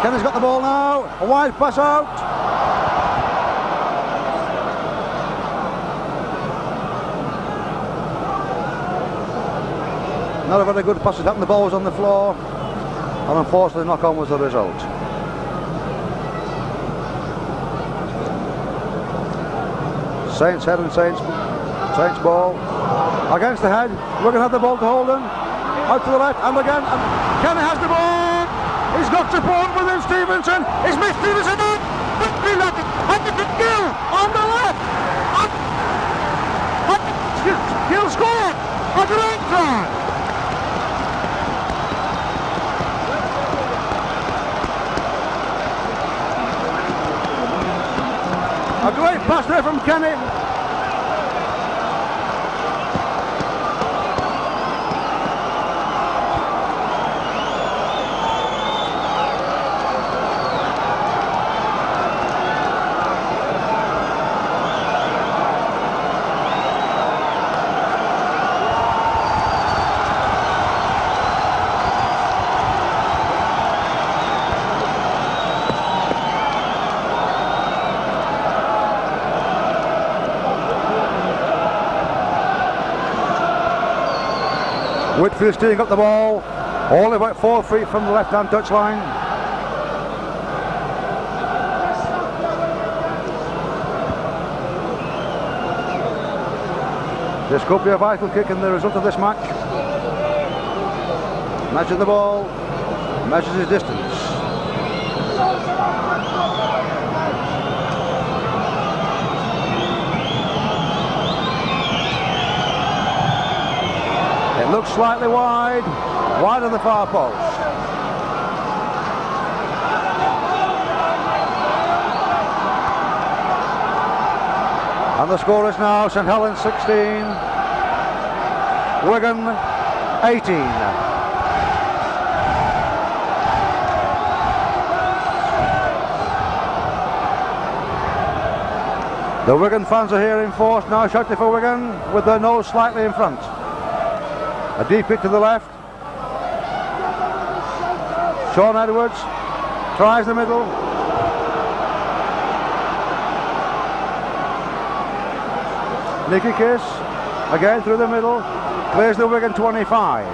A: Kenny's got the ball now, a wide pass out. Not a very good pass at that, and the ball was on the floor, and unfortunately knock on was the result. Saints head and Saints ball against the head. We're going to have the ball to Holden, out to the left, and again, and Kenny has the ball. He's got support within Stevenson. He's missed Stevenson. Quickly left, and the Gill on the left. Gill scored. A great try. A great pass there from Kenny. Whitfield stealing up the ball, only about 4 feet from the left-hand touchline. This could be a vital kick in the result of this match. Measures the ball, measures his distance. It looks slightly wide of the far post. And the score is now St Helens 16, Wigan 18. The Wigan fans are here in force now, shouting for Wigan with their nose slightly in front. A deep hit to the left. Sean Edwards tries the middle. Nicky Kiss again through the middle. Clears the Wigan 25.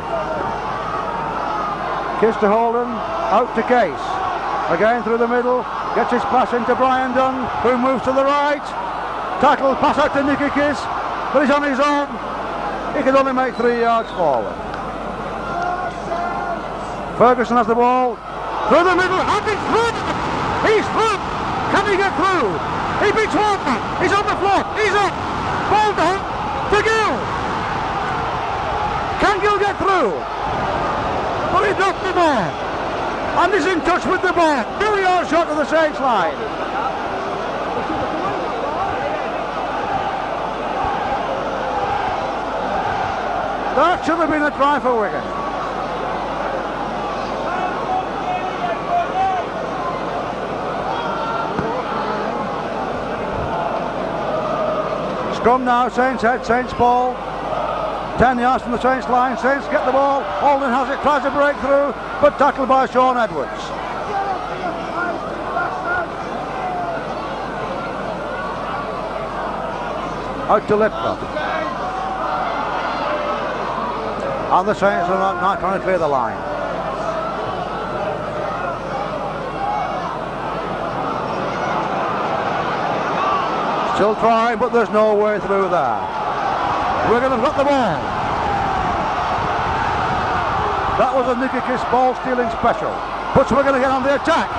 A: Kiss to Holden, out to Case. Again through the middle, gets his pass into Brian Dunn, who moves to the right. Tackle, pass out to Nicky Kiss, but he's on his own. He can only make 3 yards forward. Ferguson has the ball, through the middle, and he's through! He's through! Can he get through? He beats one man, he's on the floor, he's up! Ball down to Gill! Can Gill get through? But he dropped the ball, and he's in touch with the ball. 2 yards short of the Saints line. That should have been a try for Wigan. Scrum now, Saints head, Saints ball. 10 yards from the Saints line, Saints get the ball, Holden has it, tries to break through, but tackled by Sean Edwards. Out to Lipka. And the Saints are not trying to clear the line. Still trying, but there's no way through there. Wigan have got the ball. That was a Nicky Kiss ball stealing special. Puts Wigan again on the attack.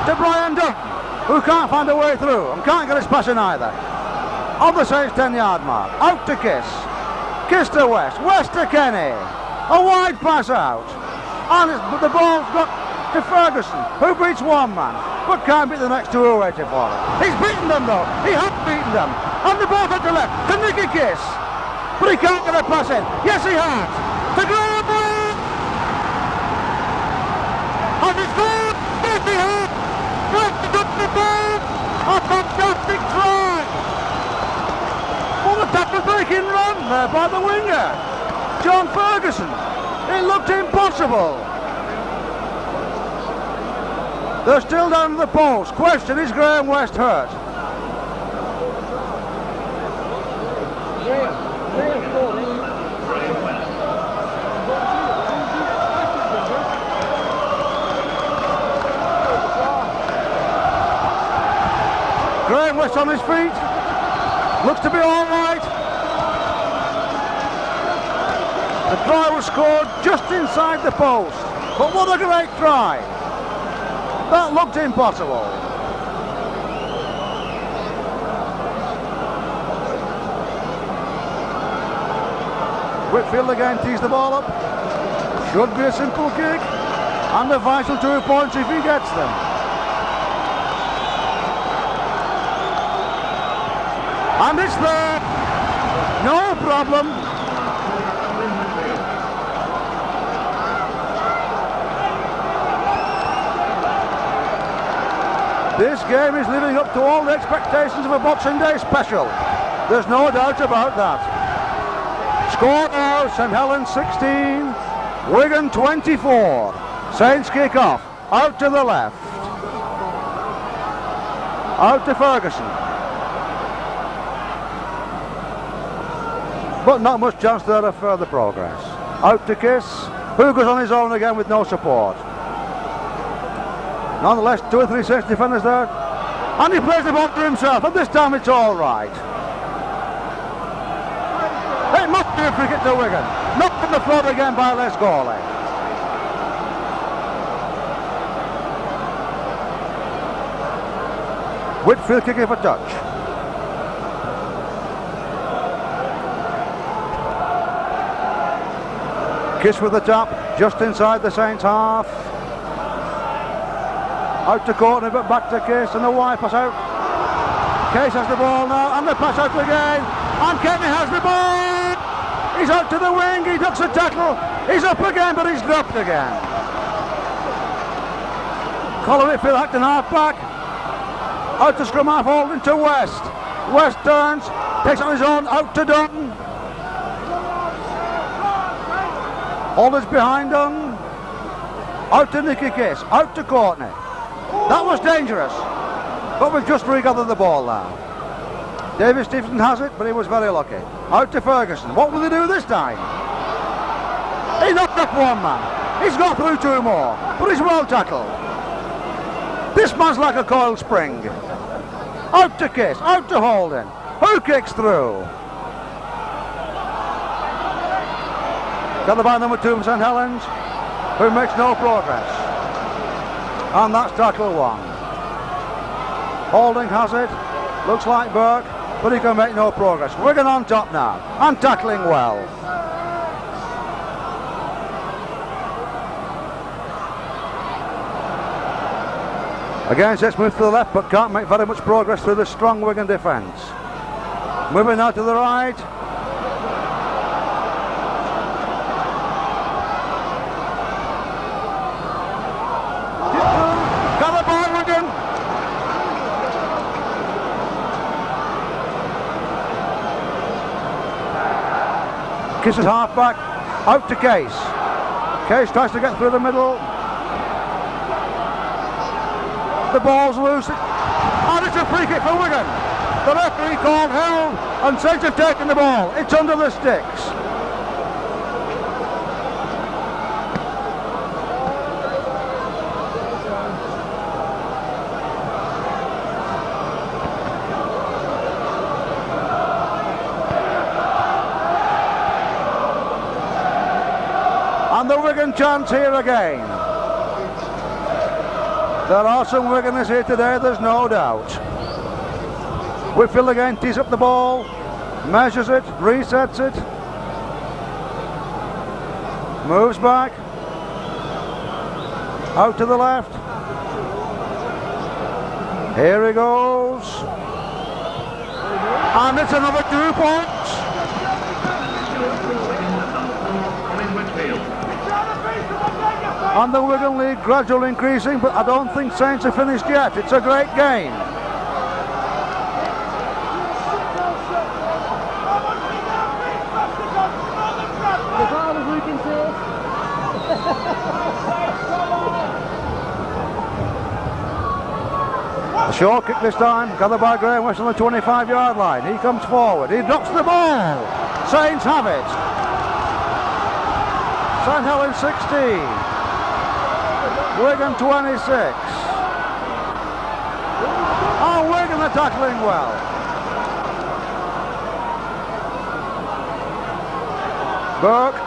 A: To Brian Dunn, who can't find a way through and can't get his pass in either. On the Saints 10-yard mark. Out to Kiss. Kiss to West. West to Kenny. A wide pass out. And the ball's got to Ferguson, who beats one man, but can't beat the next two who are waiting for it. He's beaten them though. He has beaten them. And the ball to the left to Nicky Kiss. But he can't get a pass in. Yes, he has. To Graham West. And it's good. Yes, he has. West got the ball. A fantastic try. Well, the tackle breaking run there by the winger, John Ferguson. It looked impossible. They're still down to the post. Question, is Graham West hurt? Graham West on his feet. Looks to be all right. The try was scored just inside the post. But what a great try. That looked impossible. Whitfield again tees the ball up. Should be a simple kick. And a vital 2 points if he gets them. And it's there. No problem. This game is living up to all the expectations of a Boxing Day special. There's no doubt about that. Score now, St Helens 16, Wigan 24. Saints kick off, out to the left. Out to Ferguson. But not much chance there of further progress. Out to Kiss, who goes on his own again with no support. Nonetheless, 2 or 3 Saints defenders there. And he plays the ball to himself, and this time it's all right. It must be a free kick to Wigan. Knocked from the floor again by Les Gawley. Whitfield kicking for touch. Kiss with the tap, just inside the Saints half. Out to Courtney, but back to Case, and a wide pass out. Case has the ball now, and the pass out again. And Kenny has the ball. He's out to the wing, he ducks a tackle. He's up again, but he's dropped again. Colin Whitfield acting half back. Out to scrum half, Holden to West. West turns, takes on his own, out to Dunn. Holden's behind Dunn. Out to Nicky Case, out to Courtney. That was dangerous, but we've just regathered the ball now. David Stevenson has it, but he was very lucky. Out to Ferguson. What will they do this time? He knocked up one man. He's got through two more, but he's well tackled. This man's like a coiled spring. Out to Kiss, out to Holden. Who kicks through? Got the by number 2 from St Helens, who makes no progress. And that's tackle one. Holding has it. Looks like Burke, but he can make no progress. Wigan on top now, and tackling well. Again, sets move to the left, but can't make very much progress through the strong Wigan defence. Moving now to the right. Got the ball, Wigan. Kisses half back, out to Case. Case tries to get through the middle. The ball's loose, and it's a free kick for Wigan. The referee called held, and Saints have taken the ball. It's under the sticks. And the Wigan chance here again. There are some Wiganers here today, there's no doubt. Whitfield again tees up the ball, measures it, resets it, moves back, out to the left. Here he goes. And it's another 2 points. And the Wigan lead gradually increasing, but I don't think Saints are finished yet. It's a great game. A short kick this time, gathered by Graham West on the 25-yard line. He comes forward, he drops the ball. Saints have it. St Helens 16. Wigan 26. Oh, Wigan are tackling well. Burke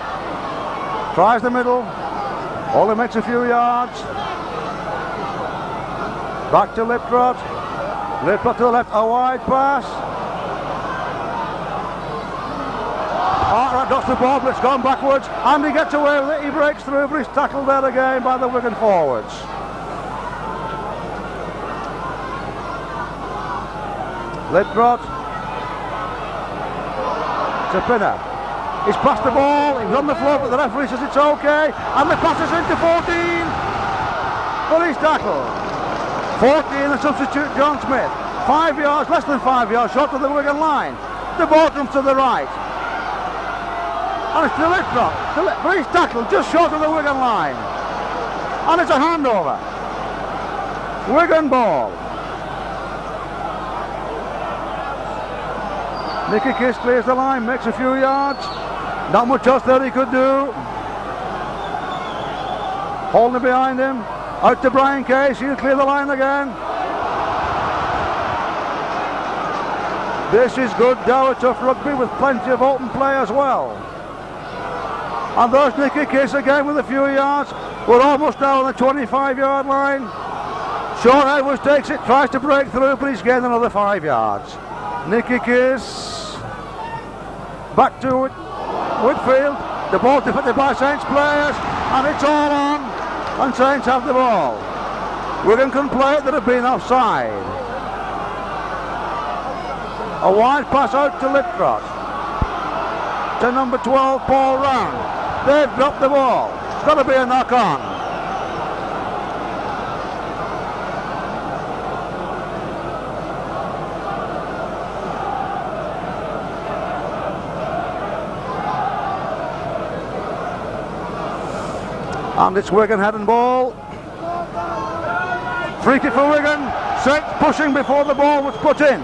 A: tries the middle. Only makes a few yards. Back to Liptrot. Liptrot to the left, a wide pass. Arkwright drops the ball, but it's gone backwards, and he gets away with it. He breaks through, but he's tackled there again by the Wigan forwards. Liptrot. It's a pinner. He's passed the ball, he was on the floor, but the referee says it's okay, and the pass is into 14. But he's tackled. 14, the substitute John Smith. 5 yards, less than 5 yards short of the Wigan line. The ball comes to the right. And it's to Liptrot, but he's tackled just short of the Wigan line. And it's a handover. Wigan ball. Nicky Kiss clears the line, makes a few yards. Not much else that he could do. Holding behind him. Out to Brian Case, he'll clear the line again. This is good dour tough rugby with plenty of open play as well. And there's Nicky Kiss again with a few yards. We're almost now on the 25-yard line. Sean Edwards takes it, tries to break through, but he's gained another 5 yards. Nicky Kiss. Back to it. Whitfield. The ball defended by Saints players, and it's all on. And Saints have the ball. Wigan can play it, that have been offside. A wide pass out to Liptrot. To number 12, Paul Round. They've dropped the ball. It's got to be a knock on. And it's Wigan head and ball. Free kick for Wigan. Saints pushing before the ball was put in.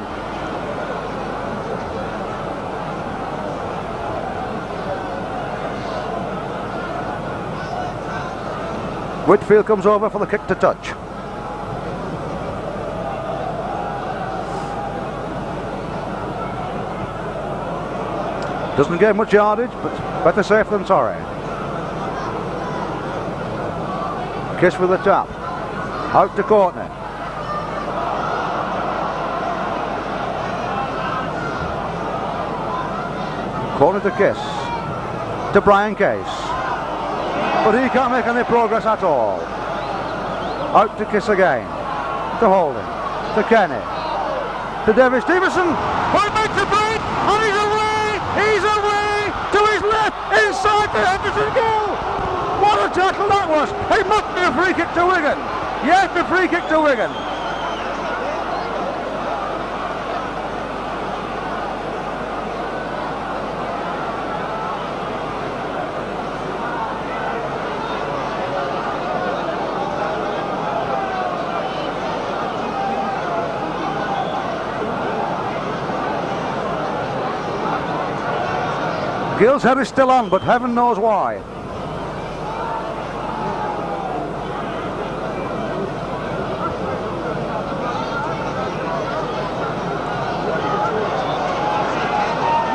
A: Whitfield comes over for the kick to touch. Doesn't get much yardage, but better safe than sorry. Kiss with the tap. Out to Courtney. Corner to Kiss. To Brian Case. But he can't make any progress at all. Out to Kiss again. To Holding. To Kenny. To David Stevenson. Who makes the break? And he's away! He's away! To his left! Inside the Henderson goal! What a tackle that was! It must be a free kick to Wigan. Yes, the free kick to Wigan. Gill's head is still on, but heaven knows why.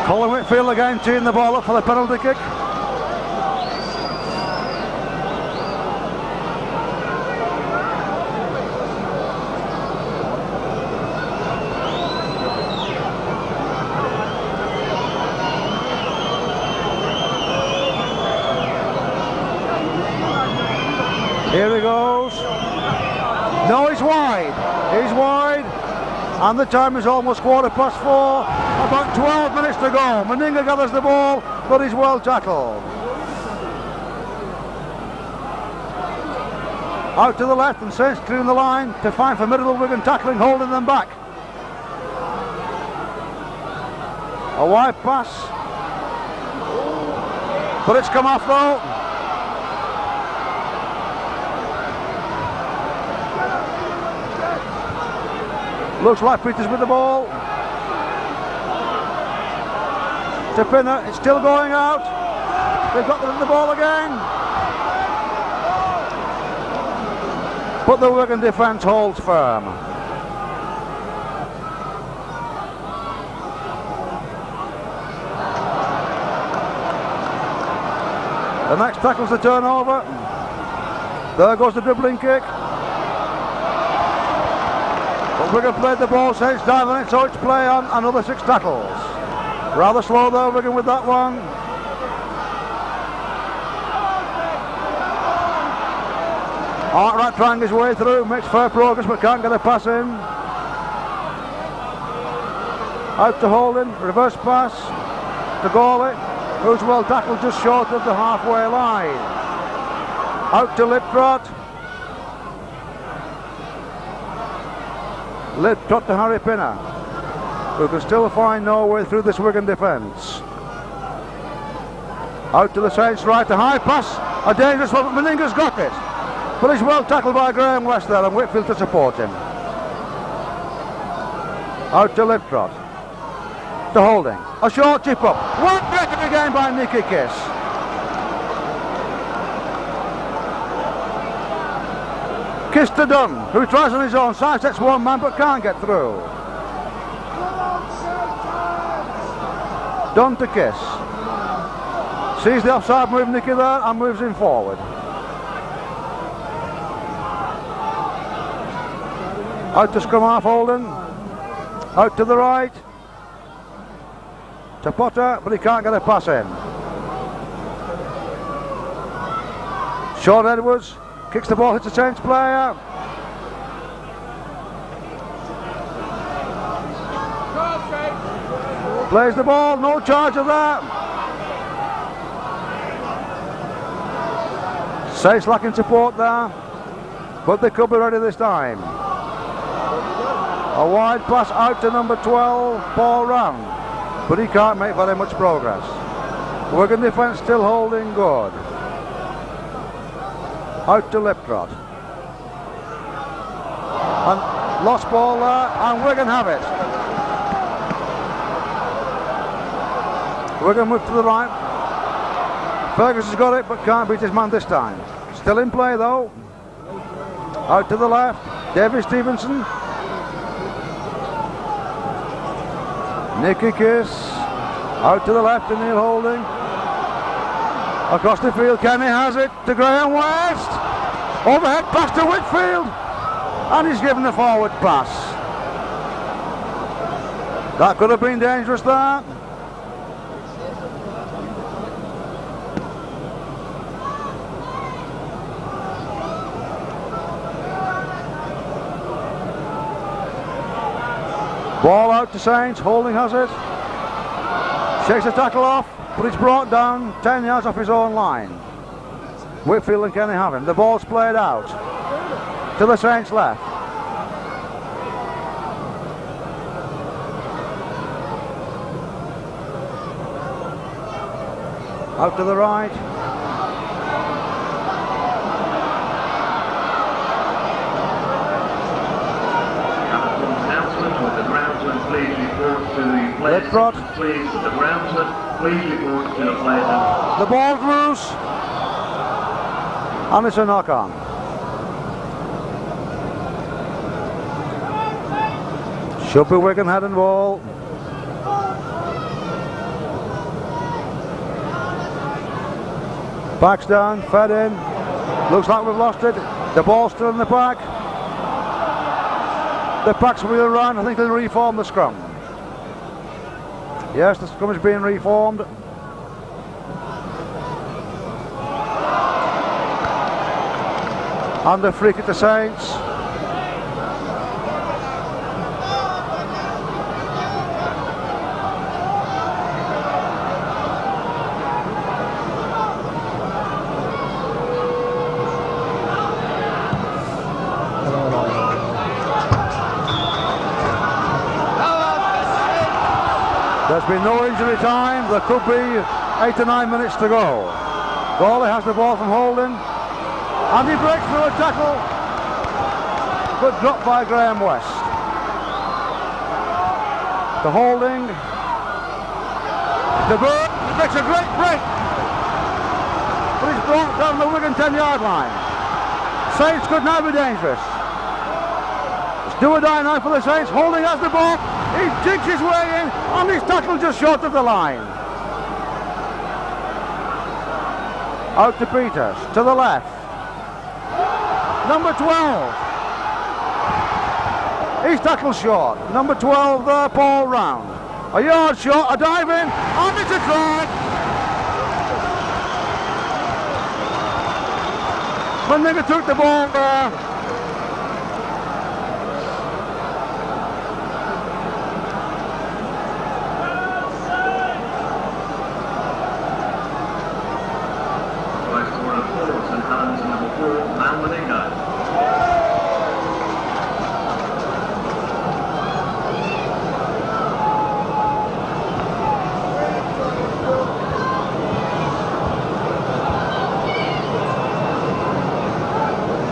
A: Colin Whitfield again teeing the ball up for the penalty kick. Here he goes. No, he's wide. He's wide. And the time is almost 4:15. About 12 minutes to go. Meninga gathers the ball, but he's well tackled. Out to the left, and Saints clearing the line to find for middle of Wigan, tackling, holding them back. A wide pass. But it's come off though. Looks like Peters with the ball. To Pinner, it's still going out. They've got the ball again. But the Wigan defence holds firm. The next tackle's the turnover. There goes the dribbling kick. But Wigan played the ball, Saints diving it, so it's play on. Another 6 tackles. Rather slow though, Wigan with that one. Arkwright trying his way through, makes fair progress but can't get a pass in. Out to Holding, reverse pass to Gawley, who's well tackled just short of the halfway line. Out to Liptrot. Liptrot to Harry Pinner, who can still find no way through this Wigan defence. Out to the Saints right, a high pass, a dangerous one, but Meninga's got it. But he's well tackled by Graham West there, and Whitfield to support him. Out to Liptrot. To Holding. A short chip up. One break again by Nicky Kiss. Kiss to Dunn, who tries on his own, sidesteps one man but can't get through. Dunn to Kiss. Sees the offside move, Nicky there, and moves him forward. Out to scrum half Holden. Out to the right. To Potter, but he can't get a pass in. Sean Edwards kicks the ball, hits a Saints player. Plays the ball, no charge of that. Saints lacking support there, but they could be ready this time. A wide pass out to number 12, Paul Round, but he can't make very much progress. Wigan defence still holding good. Out to Liptrot. And lost ball there, and Wigan have it. Wigan move to the right. Fergus has got it, but can't beat his man this time. Still in play though. Out to the left, David Stevenson. Nicky Kiss. Out to the left to Neil Holding. Across the field, Kenny has it to Graham West. Overhead pass to Whitfield. And he's given the forward pass. That could have been dangerous there. Ball out to Saints, Holding has it. Shakes the tackle off, but it's brought down 10 yards off his own line. Whitfield and Kenny have him. The ball's played out to the Saints left. Out to the right.
B: Please report to the players. Please, the groundsman, please report to the players.
A: The ball's loose. And it's a knock on. Should be Wigan head and ball. Back's down, fed in. Looks like we've lost it. The ball's still in the pack. The pack's wheel round. I think they'll reform the scrum. Yes, the scrum is being reformed. And the free kick to Saints. There's been no injury time. There could be 8 to 9 minutes to go. Gawley has the ball from Holding. And he breaks through a tackle. Good drop by Graham West. To Holding. The bird makes a great break. But he's brought down the Wigan 10-yard line. Saints could now be dangerous. It's do or die now for the Saints. Holding has the ball. He jigs his way in, and he's tackled just short of the line. Out to Peters, to the left. Number 12. He's tackled short. Number 12 there, Paul Round. A yard short, a dive in, and it's a try. Mendinga took the ball there.
B: Helens number 4, Mendinga.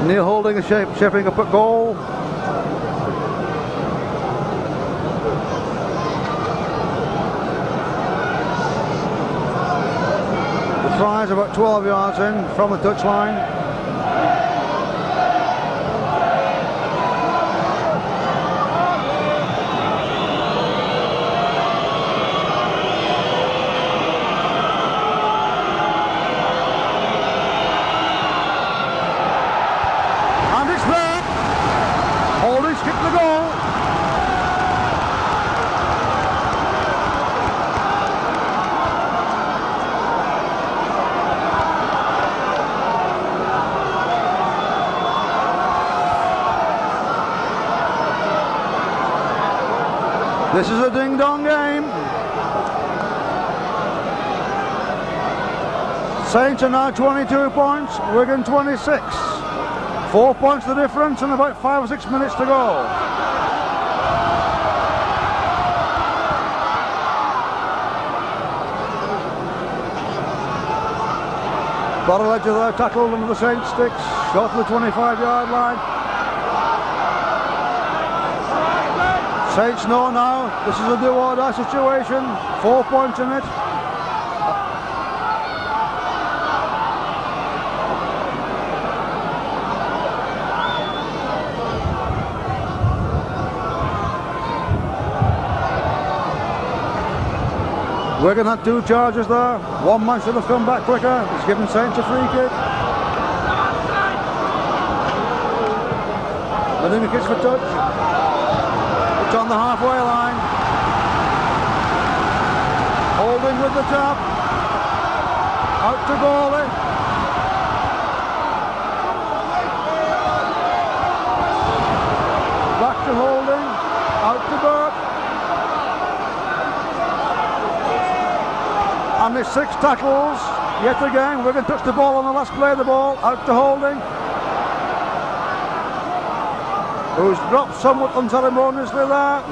A: Neil Holding is shaping up at goal. The try is about 12 yards in from the touchline. This is a ding-dong game. Saints are now 22 points, Wigan 26. 4 points the difference and about 5 or 6 minutes to go. Bottom edge of their tackle under the Saints sticks, short to the 25-yard line. Saints know now, this is a do-or-die situation, 4 points in it. Wigan had 2 charges there. One man should have come back quicker. He's given Saints a free kick. Letting the kids for touch. It's on the halfway line. Holding with the tap. Out to goalie. Back to Holding. Out to Burke. And there's 6 tackles. Yet again, Wigan touched the ball on the last play of the ball. Out to Holding, who's dropped somewhat unceremoniously there.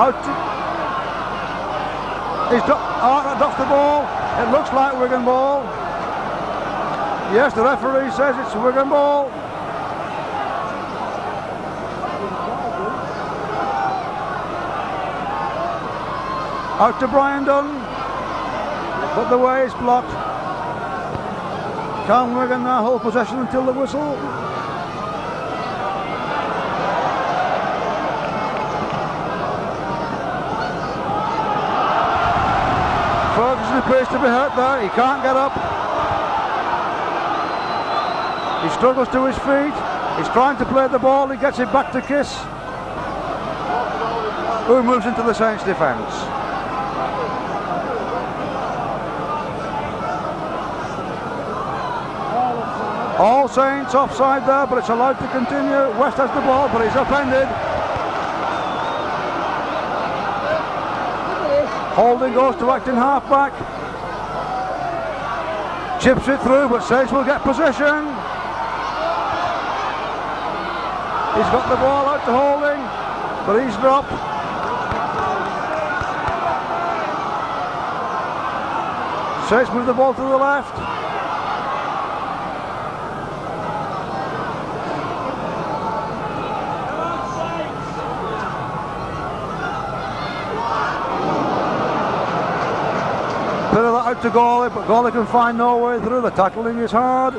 A: Out to... He's drops the ball. It looks like Wigan ball. Yes, the referee says it's Wigan ball. Out to Brian Dunn, but the way is blocked. Can Wigan now hold possession until the whistle? Ferguson appears to be hurt there. He can't get up. He struggles to his feet. He's trying to play the ball. He gets it back to Kiss, who moves into the Saints defence. All Saints offside there, but it's allowed to continue. West has the ball, but he's upended. Holding goes to acting half-back. Chips it through, but Saints will get possession. He's got the ball out to Holding, but he's dropped. Saints move the ball to the left. Bit of that out to goalie, but goalie can find no way through. The tackling is hard.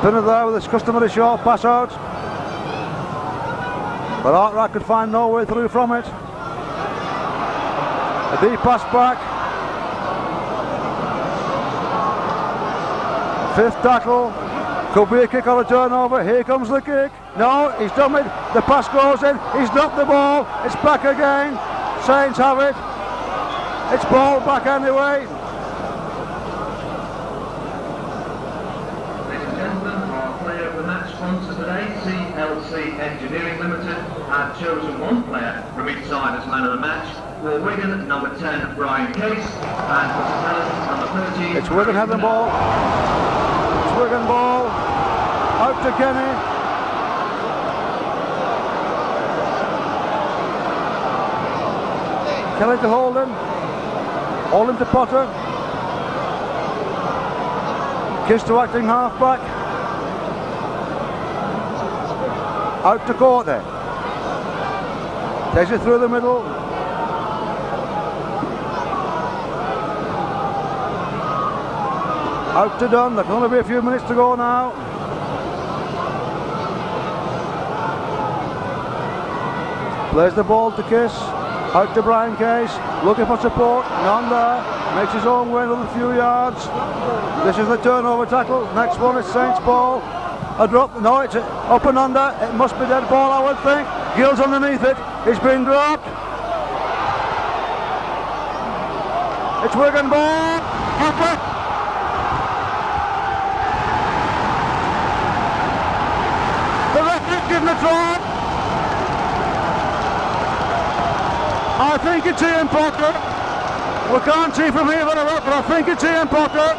A: Pinner there with his customary short pass out, but Artrat could find no way through from it. A deep pass back. 5th tackle. Could be a kick or a turnover. Here comes the kick. No, he's done it. The pass goes in. He's dropped the ball. It's back again. Saints have it. It's ball back anyway.
B: Ladies and gentlemen, our player of the match sponsor today, CLC Engineering Limited, have chosen one player from each side as man of the match. For Wigan, number 10, Brian Case, and for Helens, number 13.
A: It's Wigan having the ball. It's Wigan ball. Out to Kenny. Kelly to Holden. Holden to Potter. Kiss to acting half-back. Out to Courtney. Takes it through the middle. Out to Dunn. There's only be a few minutes to go now. Plays the ball to Kiss. Out to Brian Case. Looking for support. None there. Makes his own way another few yards. This is the turnover tackle. Next one is Saints ball. A drop. No, it's up and under. It must be dead ball, I would think. Gill's underneath it. It's been dropped. It's Wigan ball. Upper. The referee's given a try. I think it's Ian Potter. We can't see from here very well, but I think it's Ian Potter.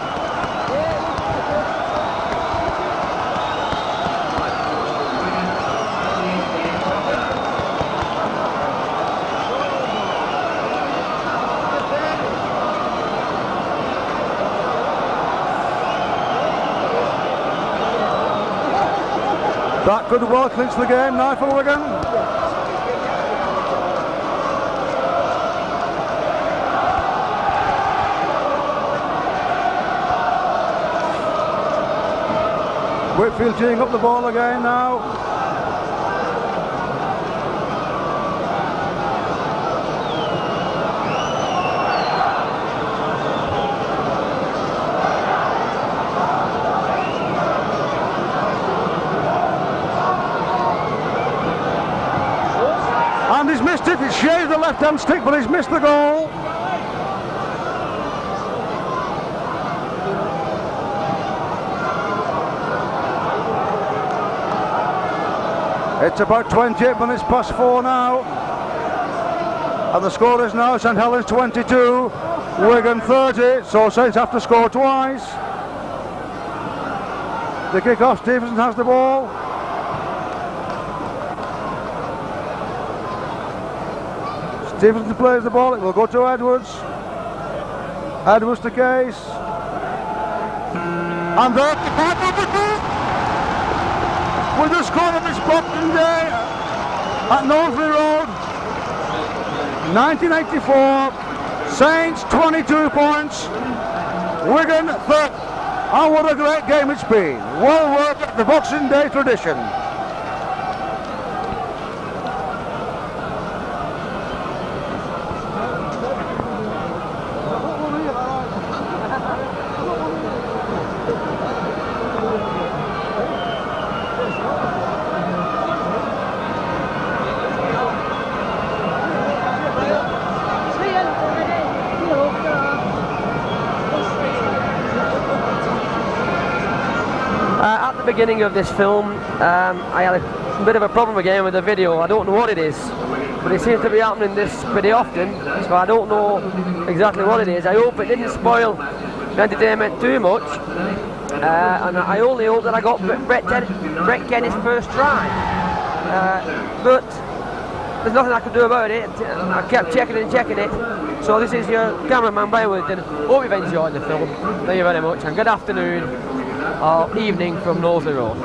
A: That could well clinch the game now for Wigan. Whitfield teeing up the ball again now. the left-hand stick, but he's missed the goal. It's about 28 minutes past 4 now. And the score is now St Helens 22, Wigan 30, so Saints have to score twice. The kick-off, Stevenson has the ball. Stevenson plays the ball, it will go to Edwards. Edwards to Case. And there, with the score of this Boxing Day at Knowsley Road, 1984, Saints 22 points, Wigan 30. Oh, what a great game it's been. Well worth the Boxing Day tradition.
D: At the beginning of this film, I had a bit of a problem again with the video. I don't know what it is, but it seems to be happening this pretty often, so I don't know exactly what it is. I hope it didn't spoil the entertainment too much, and I only hope that I got Brett Kenny's first try, but there's nothing I could do about it. I kept checking and checking it. So this is your cameraman Brian Withington. Hope you've enjoyed the film. Thank you very much, and good afternoon or evening from Knowsley Road.